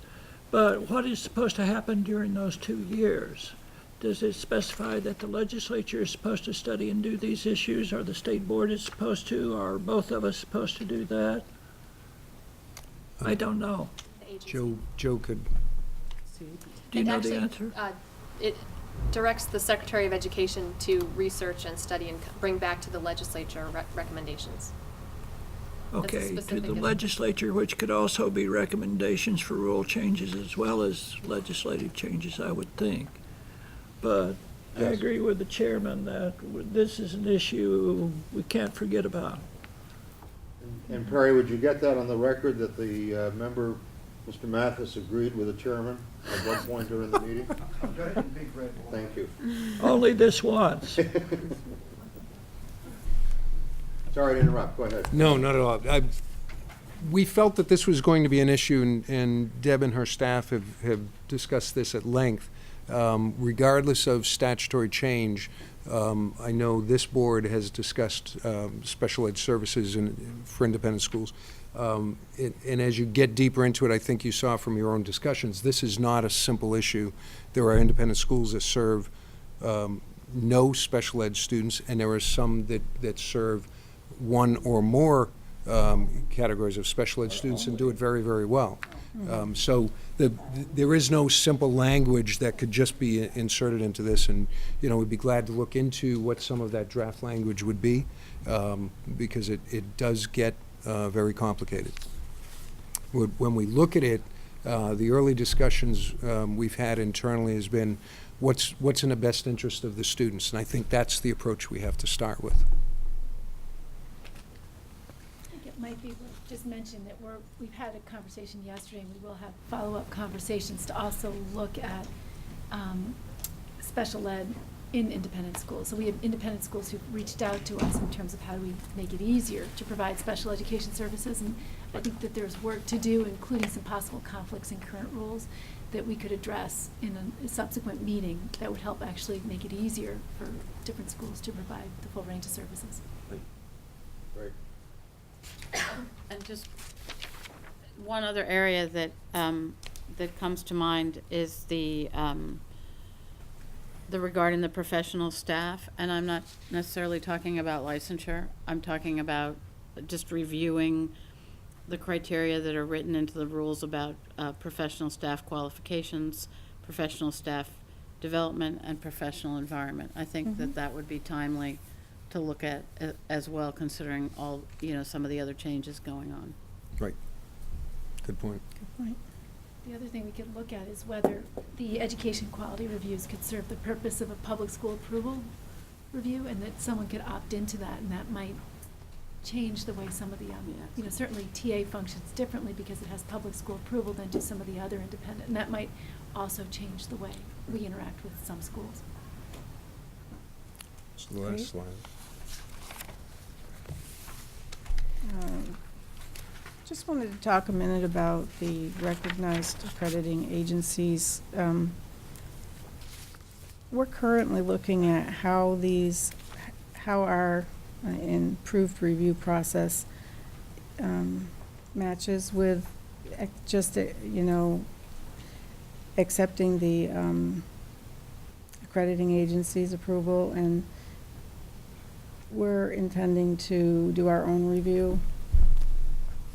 But what is supposed to happen during those 2 years? Does it specify that the legislature is supposed to study and do these issues, or the state board is supposed to, or both of us supposed to do that? I don't know. Joe could, Do you know the answer? It directs the Secretary of Education to research and study and bring back to the legislature recommendations. Okay, to specific the in- legislature, which could also be recommendations for rule changes as well as legislative changes, I would think. But I Yes. agree with the chairman that this is an issue we can't forget about. And Perry, would you get that on the record that the member, Mr. Mathis, agreed with the chairman at one point during the meeting? Thank you. Only this once. Sorry to interrupt, go ahead. No, not at all. We felt that this was going to be an issue, and Deb and her staff have discussed this at length. Regardless of statutory change, I know this board has discussed special ed services for independent schools. And as you get deeper into it, I think you saw from your own discussions, this is not a simple issue. There are independent schools that serve no special ed students, and there are some that serve one or more categories of special ed students and do it very, very well. So there is no simple language that could just be inserted into this, and, you know, we'd be glad to look into what some of that draft language would be, because it does get very complicated. When we look at it, the early discussions we've had internally has been what's in the best interest of the students, and I think that's the approach we have to start with. I think it might be worth just mentioning that we've had a conversation yesterday, and we will have follow-up conversations to also look at special ed in independent schools. So we have independent schools who've reached out to us in terms of how do we make it easier to provide special education services, and I think that there's work to do, including some possible conflicts in current rules that we could address in a subsequent meeting that would help actually make it easier for different schools to provide the full range of services. Great. And just one other area that that comes to mind is the regarding the professional staff, and I'm not necessarily talking about licensure. I'm talking about just reviewing the criteria that are written into the rules about professional staff qualifications, professional staff development, and professional environment. I think that that would be timely to look at as well, considering all, you know, some of the other changes going on. Right. Good point. Good point. The other thing we could look at is whether the education quality reviews could serve the purpose of a public school approval review, and that someone could opt into that, and that might change the way some of the, you know, certainly TA functions differently because it has public school approval than do some of the other independent, and that might also change the way we interact with some schools. So the last slide. Just wanted to talk a minute about the recognized accrediting agencies. We're currently looking at how our improved review process matches with just, you know, accepting the accrediting agency's approval, and we're intending to do our own review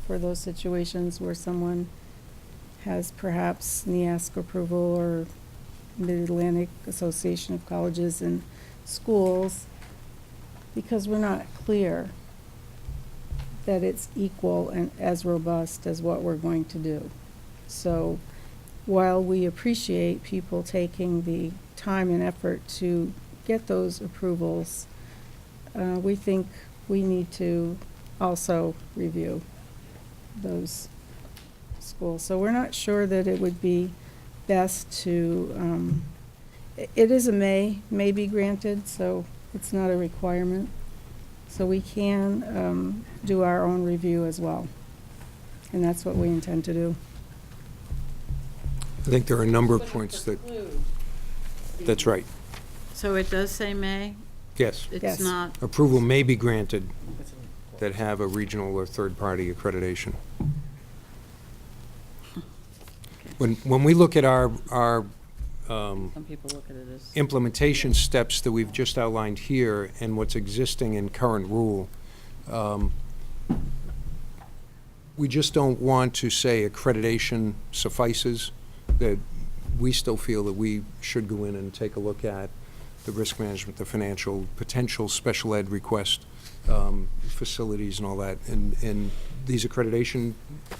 for those situations where someone has perhaps NEASC approval or Mid-Atlantic Association of Colleges and Schools, because we're not clear that it's equal and as robust as what we're going to do. So while we appreciate people taking the time and effort to get those approvals, we think we need to also review those schools. So we're not sure that it would be best to, it is a may be granted, so it's not a requirement. So we can do our own review as well. And that's what we intend to do. I think there are a number of points that's right. So it does say may? Yes. It's Yes. not, Approval may be granted that have a regional or third-party accreditation. When we look at our some people look at it as. implementation steps that we've just outlined here and what's existing in current rule, we just don't want to say accreditation suffices, that we still feel that we should go in and take a look at the risk management, the financial, potential special ed request, facilities and all that. And these accreditation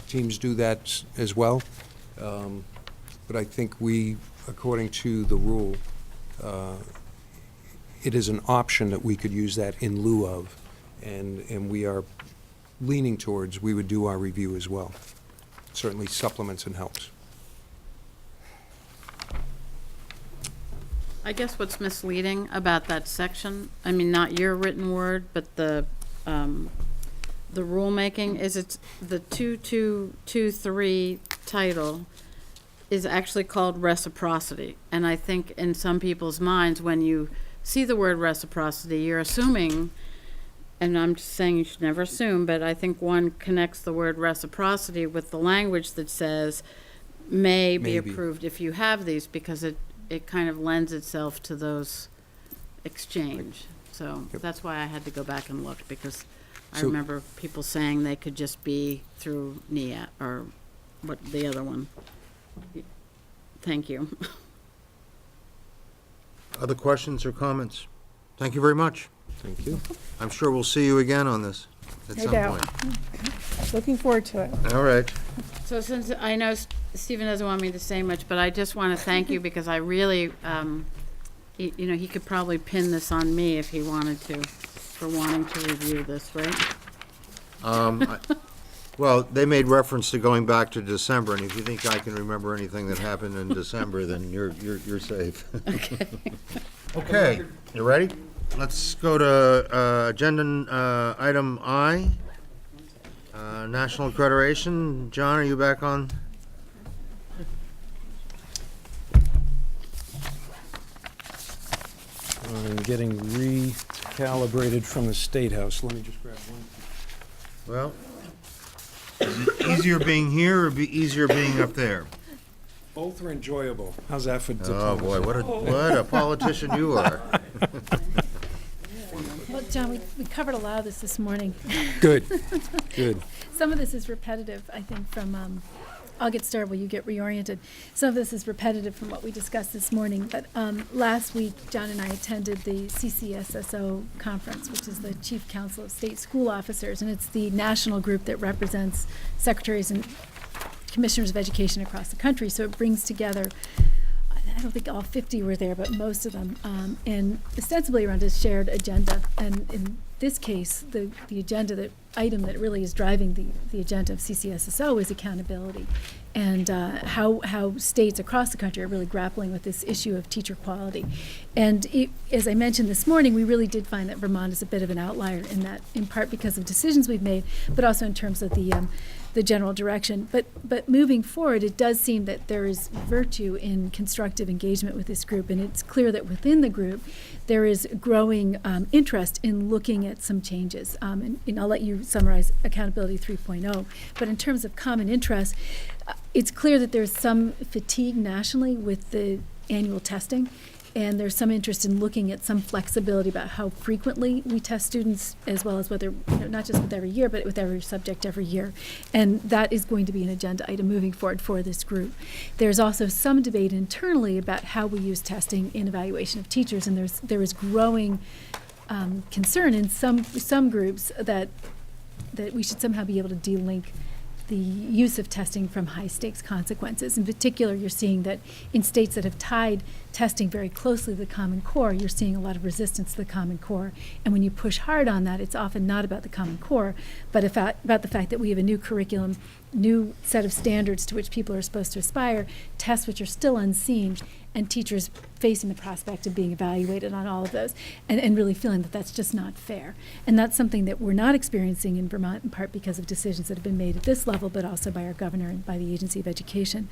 teams do that as well. But I think we, according to the rule, it is an option that we could use that in lieu of, and we are leaning towards we would do our review as well. Certainly supplements and helps. I guess what's misleading about that section, I mean, not your written word, but the the rulemaking is it's the 2223 title is actually called reciprocity. And I think in some people's minds, when you see the word reciprocity, you're assuming, and I'm just saying you should never assume, but I think one connects the word reciprocity with the language that says may be Maybe. approved if you have these, because it kind of lends itself to those exchange. So that's why I had to go back and look, because I So- remember people saying they could just be through NIA or what the other one. Thank you. Other questions or comments? Thank you very much. Thank you. I'm sure we'll see you again on this at No some doubt. point. Looking forward to it. All right. So since I know Stephen doesn't want me to say much, but I just want to thank you because I really, he could probably pin this on me if he wanted to, for wanting to review this, right? Well, they made reference to going back to December, and if you think I can remember anything that happened in December, then you're safe. Okay. Okay, you ready? Let's go to agenda item I, national accreditation. John, are you back on? I'm getting recalibrated from the State House. Let me just grab one. Well, is it easier being here or be easier being up there? Both are enjoyable. How's that for Oh, diplomacy? boy, what a politician you are. Well, John, we covered a lot of this morning. Good, good. Some of this is repetitive, I think, from, I'll get started while you get reoriented. Some of this is repetitive from what we discussed this morning, but last week, John and I attended the CCSSO conference, which is the Chief Council of State School Officers, and it's the national group that represents secretaries and commissioners of education across the country. So it brings together, I don't think all 50 were there, but most of them, and ostensibly around a shared agenda. And in this case, the agenda, item that really is driving the agenda of CCSSO is accountability, and how states across the country are really grappling with this issue of teacher quality. And as I mentioned this morning, we really did find that Vermont is a bit of an outlier in that, in part because of decisions we've made, but also in terms of the general direction. But moving forward, it does seem that there is virtue in constructive engagement with this group, and it's clear that within the group there is growing interest in looking at some changes. And I'll let you summarize Accountability 3.0. But in terms of common interest, it's clear that there's some fatigue nationally with the annual testing. And there's some interest in looking at some flexibility about how frequently we test students, as well as whether, not just with every year, but with every subject every year. And that is going to be an agenda item moving forward for this group. There's also some debate internally about how we use testing in evaluation of teachers, and there is growing concern in some groups that we should somehow be able to de-link the use of testing from high-stakes consequences. In particular, you're seeing that in states that have tied testing very closely to the Common Core, you're seeing a lot of resistance to the Common Core. And when you push hard on that, it's often not about the Common Core, but about the fact that we have a new curriculum, new set of standards to which people are supposed to aspire, tests which are still unseen, and teachers facing the prospect of being evaluated on all of those, and really feeling that that's just not fair. And that's something that we're not experiencing in Vermont, in part because of decisions that have been made at this level, but also by our governor and by the Agency of Education.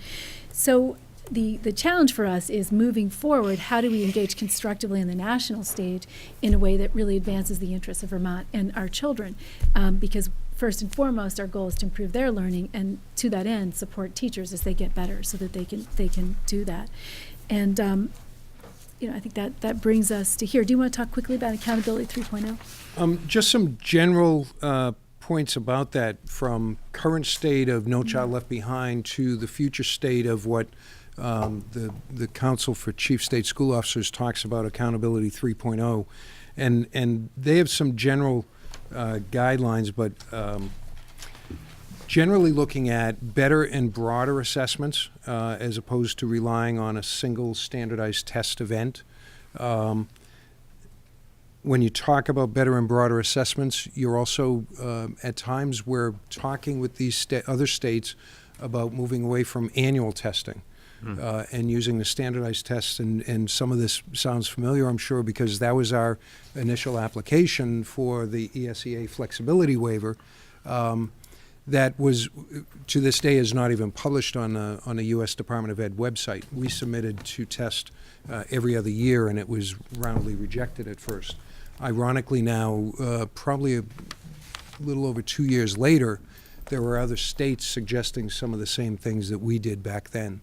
So the challenge for us is moving forward, how do we engage constructively on the national stage in a way that really advances the interests of Vermont and our children? Because first and foremost, our goal is to improve their learning, and to that end, support teachers as they get better so that they can do that. And I think that brings us to here. Do you want to talk quickly about Accountability 3.0? Just some general points about that, from current state of No Child Left Behind to the future state of what the Council for Chief State School Officers talks about Accountability 3.0. And they have some general guidelines, but generally looking at better and broader assessments as opposed to relying on a single standardized test event. When you talk about better and broader assessments, you're also, at times, we're talking with these other states about moving away from annual testing. and using the standardized tests, and some of this sounds familiar, I'm sure, because that was our initial application for the ESEA flexibility waiver. That was, to this day, is not even published on a U.S. Department of Ed website. We submitted to test every other year, and it was roundly rejected at first. Ironically now, probably a little over 2 years later, there were other states suggesting some of the same things that we did back then.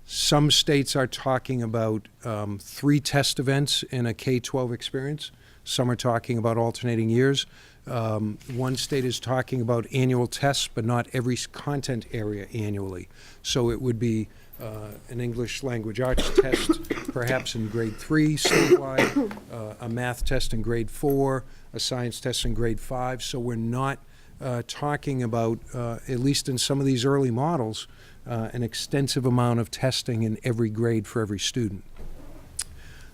Some states are talking about 3 test events in a K-12 experience. Some are talking about alternating years. One state is talking about annual tests, but not every content area annually. So it would be an English language arts test, perhaps in grade 3 statewide, a math test in grade 4, a science test in grade 5. So we're not talking about, at least in some of these early models, an extensive amount of testing in every grade for every student.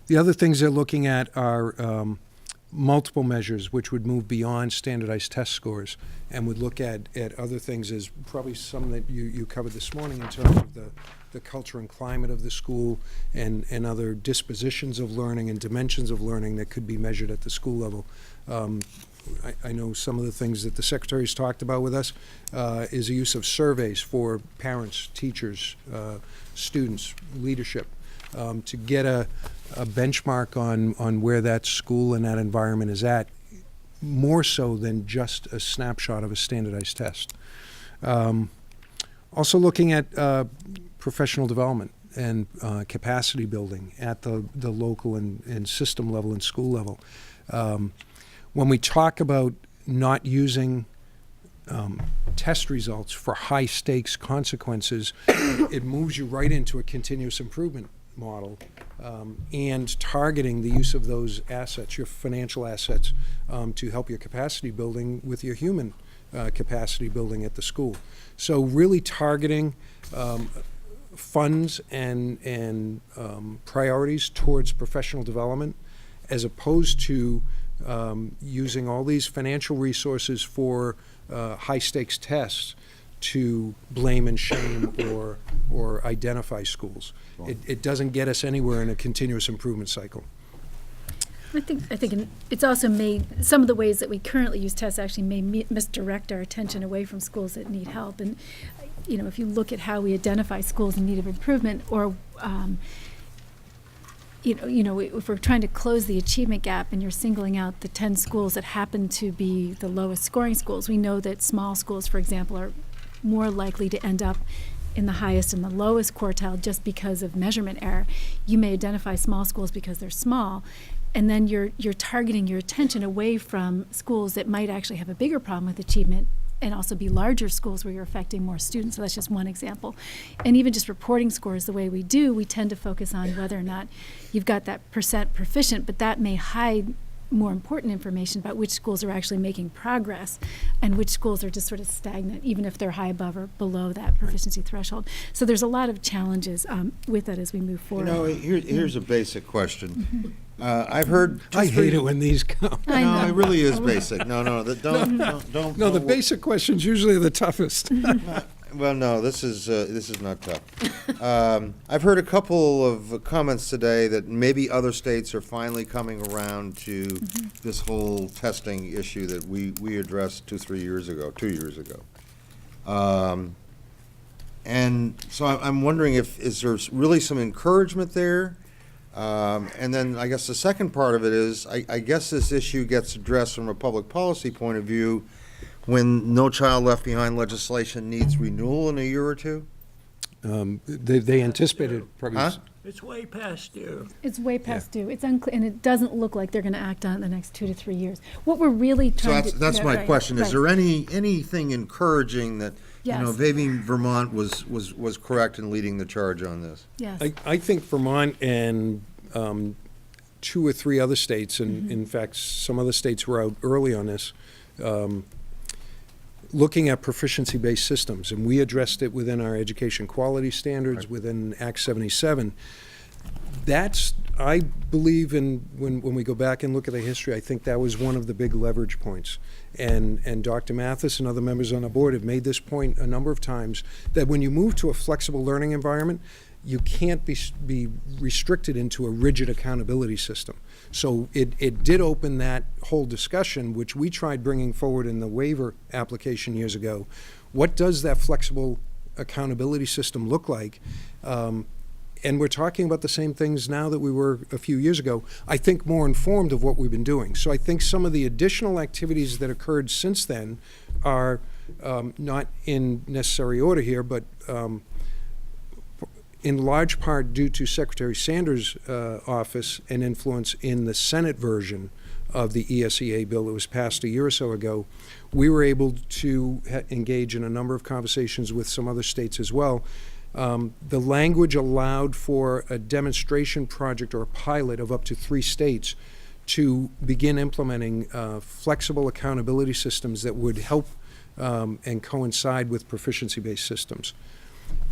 The other things they're looking at are multiple measures, which would move beyond standardized test scores and would look at other things, as probably some that you covered this morning, in terms of the culture and climate of the school and other dispositions of learning and dimensions of learning that could be measured at the school level. I know some of the things that the Secretary's talked about with us is the use of surveys for parents, teachers, students, leadership, to get a benchmark on where that school and that environment is at, more so than just a snapshot of a standardized test. Also looking at professional development and capacity building at the local and system level and school level. When we talk about not using test results for high-stakes consequences, it moves you right into a continuous improvement model and targeting the use of those assets, your financial assets, to help your capacity building with your human capacity building at the school. So really targeting funds and priorities towards professional development, as opposed to using all these financial resources for high-stakes tests to blame and shame or identify schools. It doesn't get us anywhere in a continuous improvement cycle. I think it's also some of the ways that we currently use tests actually may misdirect our attention away from schools that need help. And, if you look at how we identify schools in need of improvement, or if we're trying to close the achievement gap and you're singling out the 10 schools that happen to be the lowest scoring schools, we know that small schools, for example, are more likely to end up in the highest and the lowest quartile just because of measurement error. You may identify small schools because they're small, and then you're targeting your attention away from schools that might actually have a bigger problem with achievement, and also be larger schools where you're affecting more students. So that's just one example. And even just reporting scores the way we do, we tend to focus on whether or not you've got that percent proficient, but that may hide more important information about which schools are actually making progress and which schools are just sort of stagnant, even if they're high above or below that proficiency threshold. So there's a lot of challenges with that as we move forward. Here's a basic question. I've heard. I hate it when these come. No, it really is basic. No, don't. No, the basic questions usually are the toughest. Well, no, this is not tough. I've heard a couple of comments today that maybe other states are finally coming around to this whole testing issue that we addressed 2 years ago. And so I'm wondering is there really some encouragement there? And then I guess the second part of it is, I guess this issue gets addressed from a public policy point of view when No Child Left Behind legislation needs renewal in a year or two? They anticipated probably. Huh? It's way past due. It's way past due. It's unclear, and it doesn't look like they're going to act on it in the next 2 to 3 years. What we're really trying to... So that's my question. Is there anything encouraging that, Yes. maybe Vermont was correct in leading the charge on this? Yes. I think Vermont and 2 or 3 other states, and in fact, some other states were out early on this, looking at proficiency-based systems, and we addressed it within our education quality standards, within Act 77. That's, I believe in, when we go back and look at the history, I think that was one of the big leverage points. And Dr. Mathis and other members on the board have made this point a number of times, that when you move to a flexible learning environment, you can't be restricted into a rigid accountability system. So it did open that whole discussion, which we tried bringing forward in the waiver application years ago. What does that flexible accountability system look like? And we're talking about the same things now that we were a few years ago, I think more informed of what we've been doing. So I think some of the additional activities that occurred since then are not in necessary order here, but in large part due to Secretary Sanders' office and influence in the Senate version of the ESEA bill that was passed a year or so ago, we were able to engage in a number of conversations with some other states as well. The language allowed for a demonstration project or a pilot of up to 3 states to begin implementing flexible accountability systems that would help and coincide with proficiency-based systems.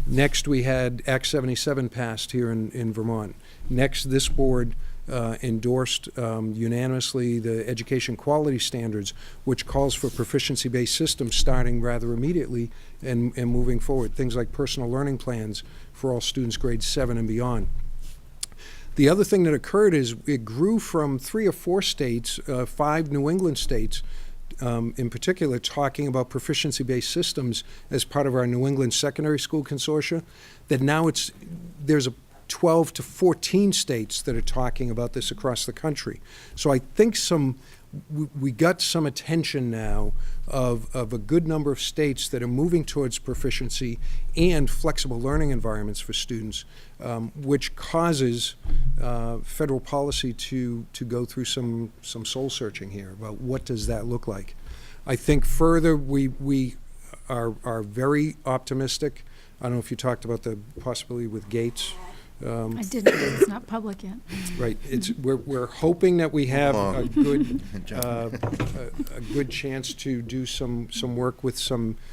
Next, we had Act 77 passed here in Vermont. Next, this board endorsed unanimously the education quality standards, which calls for proficiency-based systems starting rather immediately and moving forward. Things like personal learning plans for all students grades 7 and beyond. The other thing that occurred is it grew from 3 or 4 states, 5 New England states, in particular, talking about proficiency-based systems as part of our New England Secondary School Consortia, that now there's 12 to 14 states that are talking about this across the country. So I think we got some attention now of a good number of states that are moving towards proficiency and flexible learning environments for students, which causes federal policy to go through some soul searching here about what does that look like. I think further we are very optimistic. I don't know if you talked about the possibility with Gates. I didn't, it's not public yet. Right, we're hoping that we have a good chance to do some work with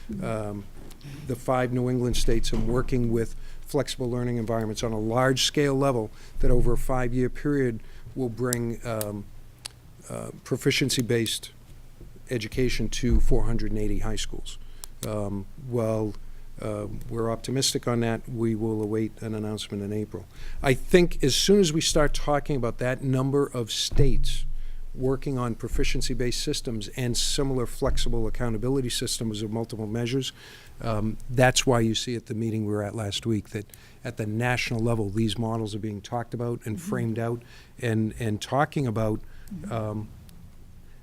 the 5 New England states and working with flexible learning environments on a large scale level that over a 5-year period will bring proficiency-based education to 480 high schools. We're optimistic on that. We will await an announcement in April. I think as soon as we start talking about that number of states working on proficiency-based systems and similar flexible accountability systems of multiple measures, that's why you see at the meeting we were at last week that at the national level these models are being talked about and framed out and talking about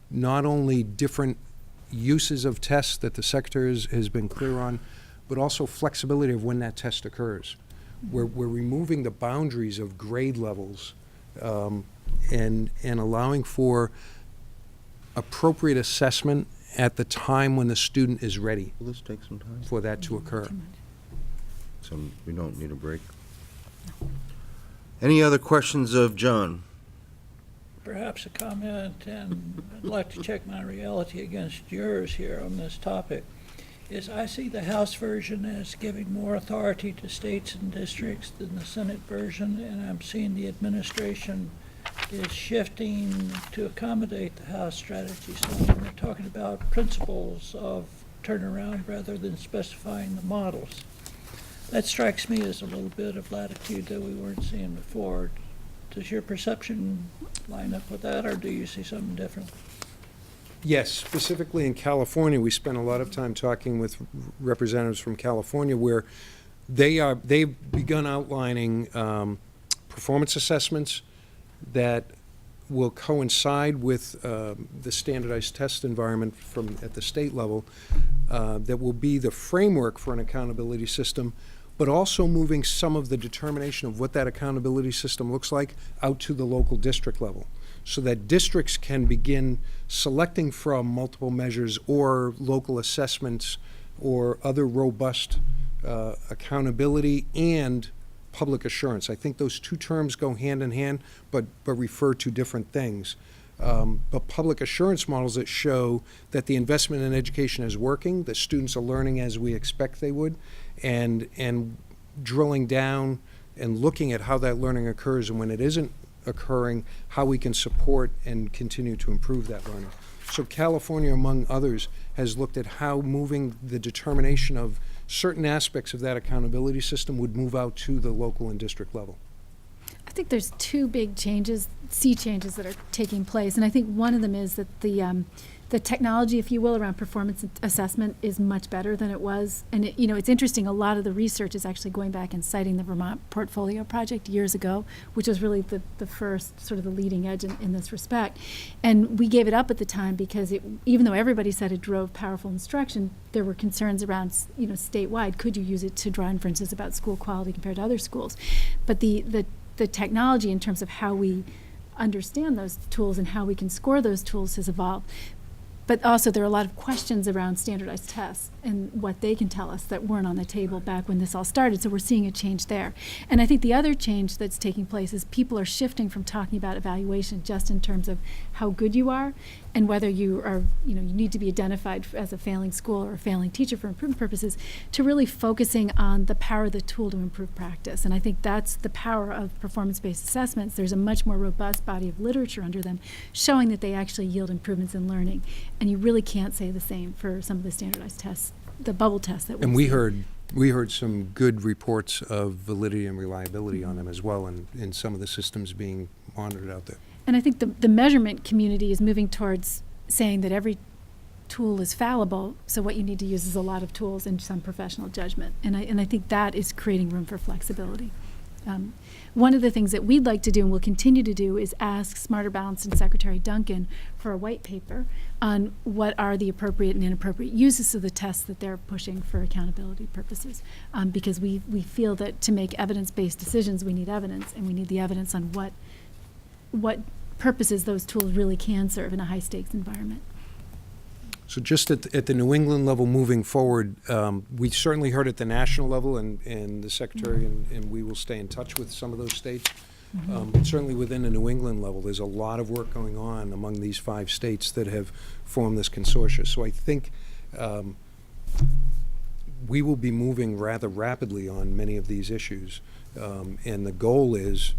not only different uses of tests that the Secretary has been clear on, but also flexibility of when that test occurs. We're removing the boundaries of grade levels and allowing for appropriate assessment at the time when the student is ready Will this take some time? for that to occur. So we don't need a break? Any other questions of John? Perhaps a comment, and I'd like to check my reality against yours here on this topic, is I see the House version as giving more authority to states and districts than the Senate version, and I'm seeing the administration is shifting to accommodate the House strategy. So when they're talking about principles of turnaround rather than specifying the models. That strikes me as a little bit of latitude that we weren't seeing before. Does your perception line up with that, or do you see something different? Yes, specifically in California, we spent a lot of time talking with representatives from California where they've begun outlining performance assessments that will coincide with the standardized test environment at the state level that will be the framework for an accountability system, but also moving some of the determination of what that accountability system looks like out to the local district level, so that districts can begin selecting from multiple measures or local assessments or other robust accountability and public assurance. I think those two terms go hand in hand, but refer to different things. But public assurance models that show that the investment in education is working, that students are learning as we expect they would, and drilling down and looking at how that learning occurs, and when it isn't occurring, how we can support and continue to improve that learning. So California, among others, has looked at how moving the determination of certain aspects of that accountability system would move out to the local and district level. I think there's two big changes, sea changes that are taking place, and I think one of them is that the technology, if you will, around performance assessment is much better than it was. And it's interesting, a lot of the research is actually going back and citing the Vermont Portfolio Project years ago, which was really the first sort of the leading edge in this respect. And we gave it up at the time because even though everybody said it drove powerful instruction, there were concerns around, statewide, could you use it to draw inferences about school quality compared to other schools? But the technology in terms of how we understand those tools and how we can score those tools has evolved. But also there are a lot of questions around standardized tests and what they can tell us that weren't on the table back when this all started. So we're seeing a change there. And I think the other change that's taking place is people are shifting from talking about evaluation just in terms of how good you are and whether you are, you need to be identified as a failing school or a failing teacher for improvement purposes, to really focusing on the power of the tool to improve practice. And I think that's the power of performance-based assessments. There's a much more robust body of literature under them showing that they actually yield improvements in learning. And you really can't say the same for some of the standardized tests, the bubble tests that And we heard some good reports of validity and reliability on them as well, and in some of the systems being monitored out there. And I think the measurement community is moving towards saying that every tool is fallible, so what you need to use is a lot of tools and some professional judgment. And I think that is creating room for flexibility. One of the things that we'd like to do and will continue to do is ask Smarter Balance and Secretary Duncan for a white paper on what are the appropriate and inappropriate uses of the tests that they're pushing for accountability purposes. Because we feel that to make evidence-based decisions, we need evidence, and we need the evidence on what purposes those tools really can serve in a high-stakes environment. So just at the New England level moving forward, we certainly heard at the national level, and the Secretary and we will stay in touch with some of those states. But certainly within the New England level, there's a lot of work going on among these 5 states that have formed this consortium. So I think we will be moving rather rapidly on many of these issues. And the goal is,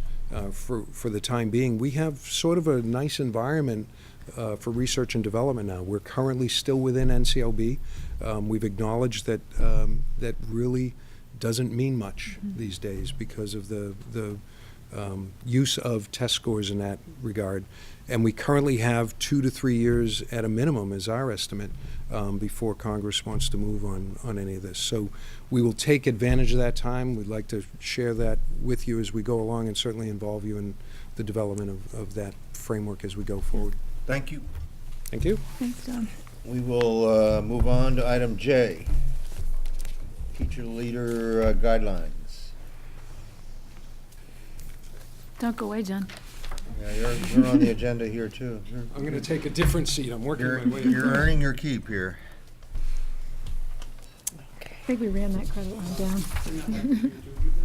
for the time being, we have sort of a nice environment for research and development now. We're currently still within NCLB. We've acknowledged that that really doesn't mean much these days because of the use of test scores in that regard. And we currently have 2 to 3 years at a minimum, is our estimate, before Congress wants to move on any of this. So we will take advantage of that time. We'd like to share that with you as we go along, and certainly involve you in the development of that framework as we go forward. Thank you. Thank you. Thanks, John. We will move on to item J, teacher leader guidelines. Don't go away, John. Yeah, you're on the agenda here too. I'm going to take a different seat. I'm working my way. You're earning your keep here. I think we ran that credit line down.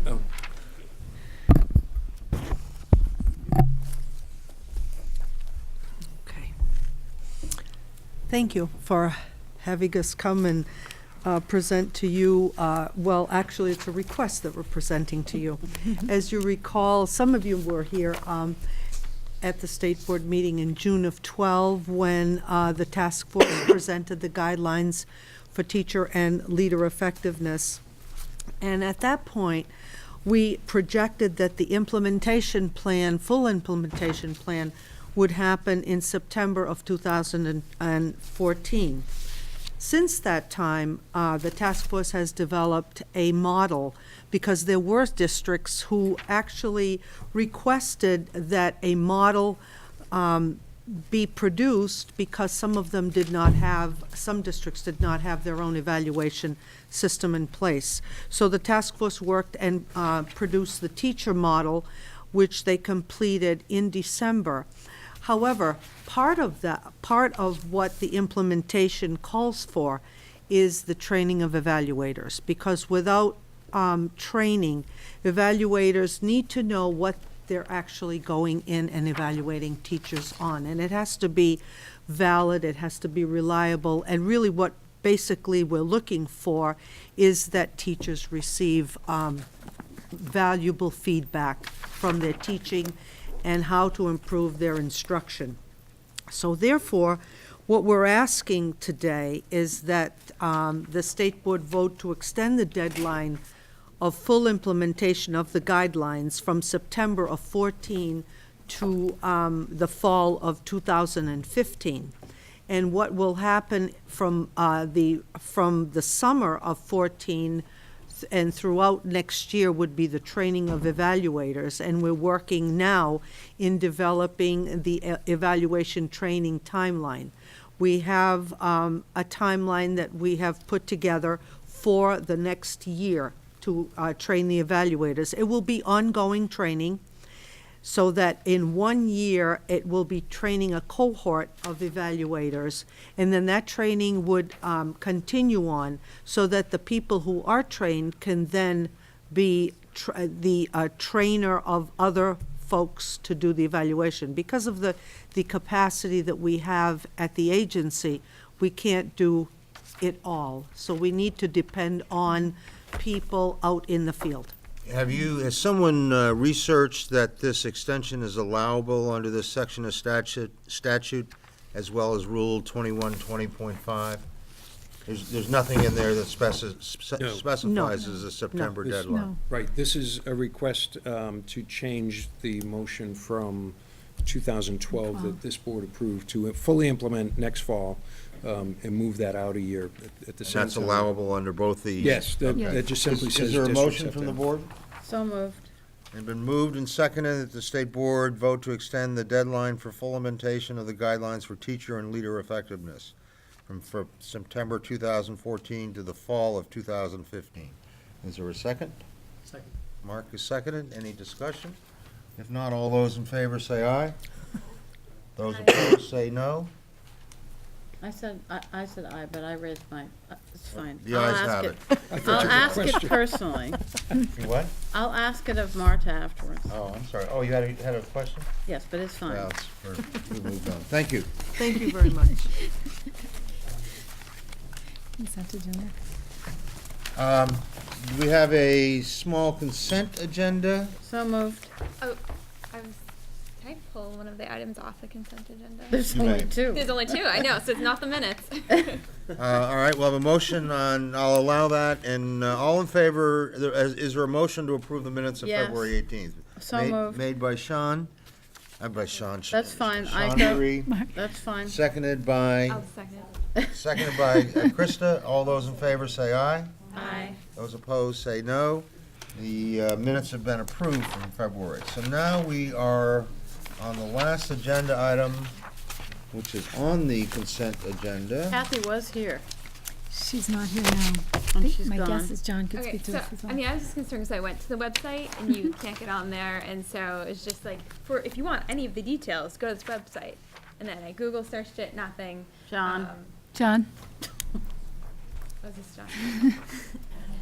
Oh. Okay. Thank you for having us come and present to you. Well, actually, it's a request that we're presenting to you. As you recall, some of you were here at the State Board meeting in June of 12 when the task force presented the guidelines for teacher and leader effectiveness. And at that point, we projected that the implementation plan, full implementation plan, would happen in September of 2014. Since that time, the task force has developed a model because there were districts who actually requested that a model be produced because some of them did not have, some districts did not have their own evaluation system in place. So the task force worked and produced the teacher model, which they completed in December. However, part of what the implementation calls for is the training of evaluators, because without training, evaluators need to know what they're actually going in and evaluating teachers on. And it has to be valid, it has to be reliable, and really what basically we're looking for is that teachers receive valuable feedback from their teaching and how to improve their instruction. So therefore, what we're asking today is that the State Board vote to extend the deadline of full implementation of the guidelines from September of 14 to the fall of 2015. And what will happen from the summer of 14 and throughout next year would be the training of evaluators. And we're working now in developing the evaluation training timeline. We have a timeline that we have put together for the next year to train the evaluators. It will be ongoing training, so that in 1 year, it will be training a cohort of evaluators, and then that training would continue on, so that the people who are trained can then be the trainer of other folks to do the evaluation. Because of the capacity that we have at the agency, we can't do it all. So we need to depend on people out in the field. Has someone researched that this extension is allowable under this section of statute as well as Rule 2120.5? There's nothing in there that specifies as a September This- deadline. Right, this is a request to change the motion from 2012 that this board approved to fully implement next fall and move that out a year at the same time. That's allowable under both the... Yes, that Okay. that just simply says Is there a districts motion have from to the have- board? So moved. And been moved and seconded that the State Board vote to extend the deadline for full implementation of the guidelines for teacher and leader effectiveness from September 2014 to the fall of 2015. Is there a second? Second. Mark is seconded. Any discussion? If not, all those in favor say aye. Those opposed say no. I said aye, but I raised my, it's fine. The I'll ayes ask have it. I'll ask it personally. You what? I'll ask it of Marta afterwards. Oh, I'm sorry. Oh, you had a question? Yes, but it's fine. Well, we moved on. Thank you. Thank you very much. Consent agenda. Do we have a small consent agenda? So moved. Oh, can I pull one of the items off the consent agenda? There's You only may. two. There's only two, I know, so it's not the minutes. All right, we'll have a motion on, I'll allow that, and all in favor, is there a motion to approve the minutes of Yes. February 18th? So moved. Made by Sean, by Sean. That's fine. I Sean go- Marie, That's fine. seconded by, I'll second. seconded by Krista. All those in favor say aye. Aye. Those opposed say no. The minutes have been approved from February. So now we are on the last agenda item, which is on the consent agenda. Kathy was here. She's not here now. And she's My gone. guess is John could Okay, speak to so, us as well. I mean, I was just concerned because I went to the website and you can't get on there, and so it's just like, if you want any of the details, go to this website. And then I Google searched it, nothing. John. John? What's this, John?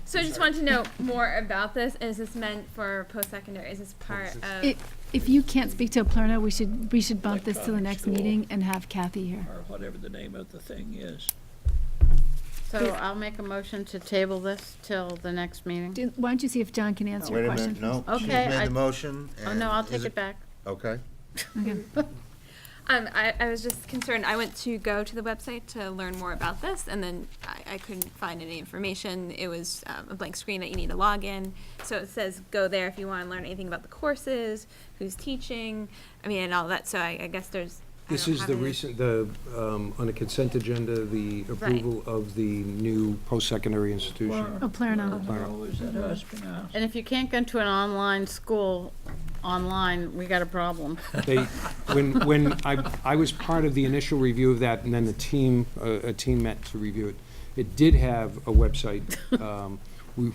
So I just wanted to know more about this. Is this meant for post-secondary? Is this part of? If you can't speak to Plurna, we should bump this to the Electronic next school. meeting and have Kathy here. Or whatever the name of the thing is. So I'll make a motion to table this till the next meeting. Why don't you see if John can answer Wait your a question? minute, no, she's Okay, made I- the motion. Oh, no, I'll and take is it back. Okay. Okay. I was just concerned. I went to go to the website to learn more about this, and then I couldn't find any information. It was a blank screen that you need to log in. So it says go there if you want to learn anything about the courses, who's teaching, I mean, and all that. So I guess there's. I This don't is have the any- recent, on the consent agenda, the approval of the new post-secondary institution. Oh, Plurna. Oh, is that how it's pronounced? And if you can't go to an online school, online, we got a problem. They, when I was part of the initial review of that, and then the team, a team met to review it. It did have a website. One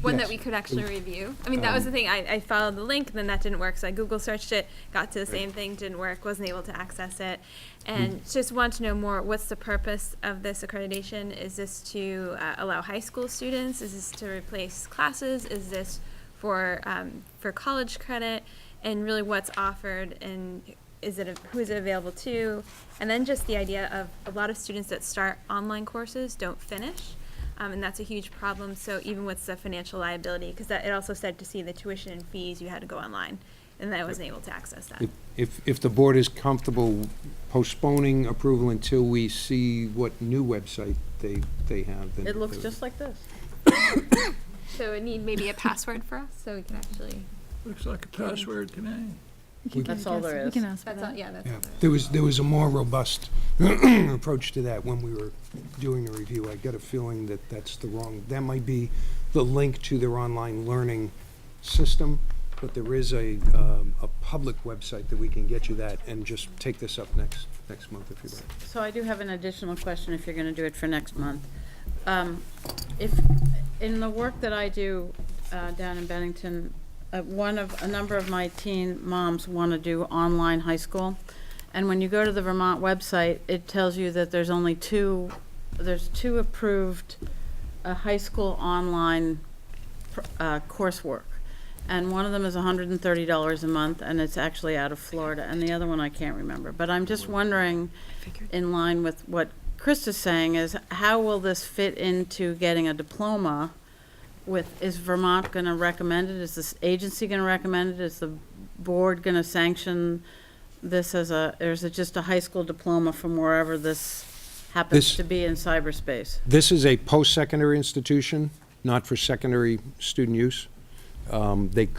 yes. that we could actually review. I mean, that was the thing. I followed the link, then that didn't work. So I Google searched it, got to the same thing, didn't work, wasn't able to access it. And just want to know more, what's the purpose of this accreditation? Is this to allow high school students? Is this to replace classes? Is this for college credit? And really what's offered, and who is it available to? And then just the idea of a lot of students that start online courses don't finish. and that's a huge problem. So even with the financial liability, because it also said to see the tuition and fees, you had to go online, and I wasn't able to access that. If the board is comfortable postponing approval until we see what new website they have, then. It looks just like this. So it need maybe a password for us, so we can actually. Looks like a password to me. We can That's get a all guess. there We is. can ask for That's all. that. Yeah, that's. Yeah, all there was a more robust approach to that when we were doing the review. I got a feeling that that's the wrong, that might be the link to their online learning system, but there is a public website that we can get you that, and just take this up next month if you'd like. So I do have an additional question if you're gonna do it for next month. If, in the work that I do down in Bennington, a number of my teen moms want to do online high school. And when you go to the Vermont website, it tells you that there's two approved high school online coursework. And one of them is $130 a month, and it's actually out of Florida, and the other one I can't remember. But I'm just wondering, in line with what Krista's saying, is how will this fit into getting a diploma? Is Vermont going to recommend it? Is this agency going to recommend it? Is the board going to sanction this or is it just a high school diploma from wherever this happens to be in cyberspace? This is a post-secondary institution, not for secondary student use.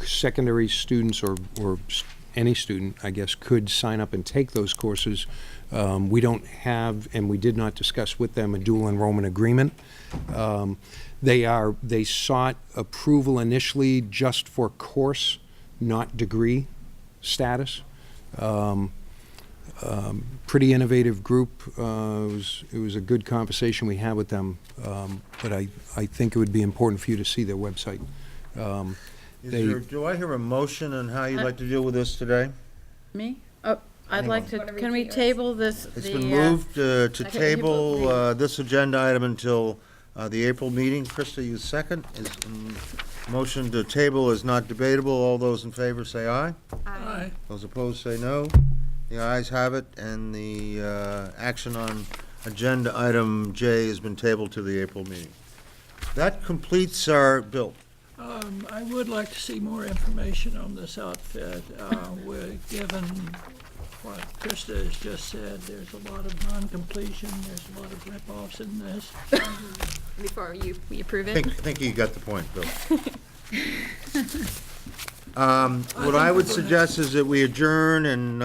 Secondary students or any student, I guess, could sign up and take those courses. We don't have, and we did not discuss with them, a dual enrollment agreement. They sought approval initially just for course, not degree status. Pretty innovative group. It was a good conversation we had with them, but I think it would be important for you to see their website. Do I hear a motion on how you'd like to deal with this today? Me? Oh, I'd like to, Wanna can we repeat yours? table this? It's been moved to table this agenda item until the April meeting. Krista, you second. Motion to table is not debatable. All those in favor say aye. Aye. Those opposed say no. The ayes have it, and the action on agenda item J has been tabled to the April meeting. That completes our bill. I would like to see more information on this outfit. Given what Krista has just said, there's a lot of non-completion, there's a lot of rip-offs in this. Before we approve I it. think you got the point, Bill. What I would suggest is that we adjourn, and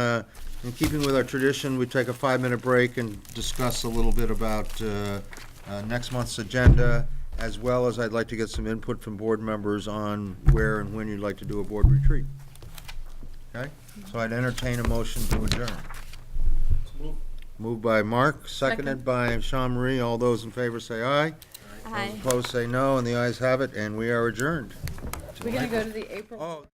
in keeping with our tradition, we take a 5-minute break and discuss a little bit about next month's agenda, as well as I'd like to get some input from board members on where and when you'd like to do a board retreat. Okay? So I'd entertain a motion to adjourn. Moved by Mark, seconded by Sean Marie. All those in favor say aye. Aye. Those opposed say no, and the ayes have it, and we are adjourned. We're gonna go to the April. Oh.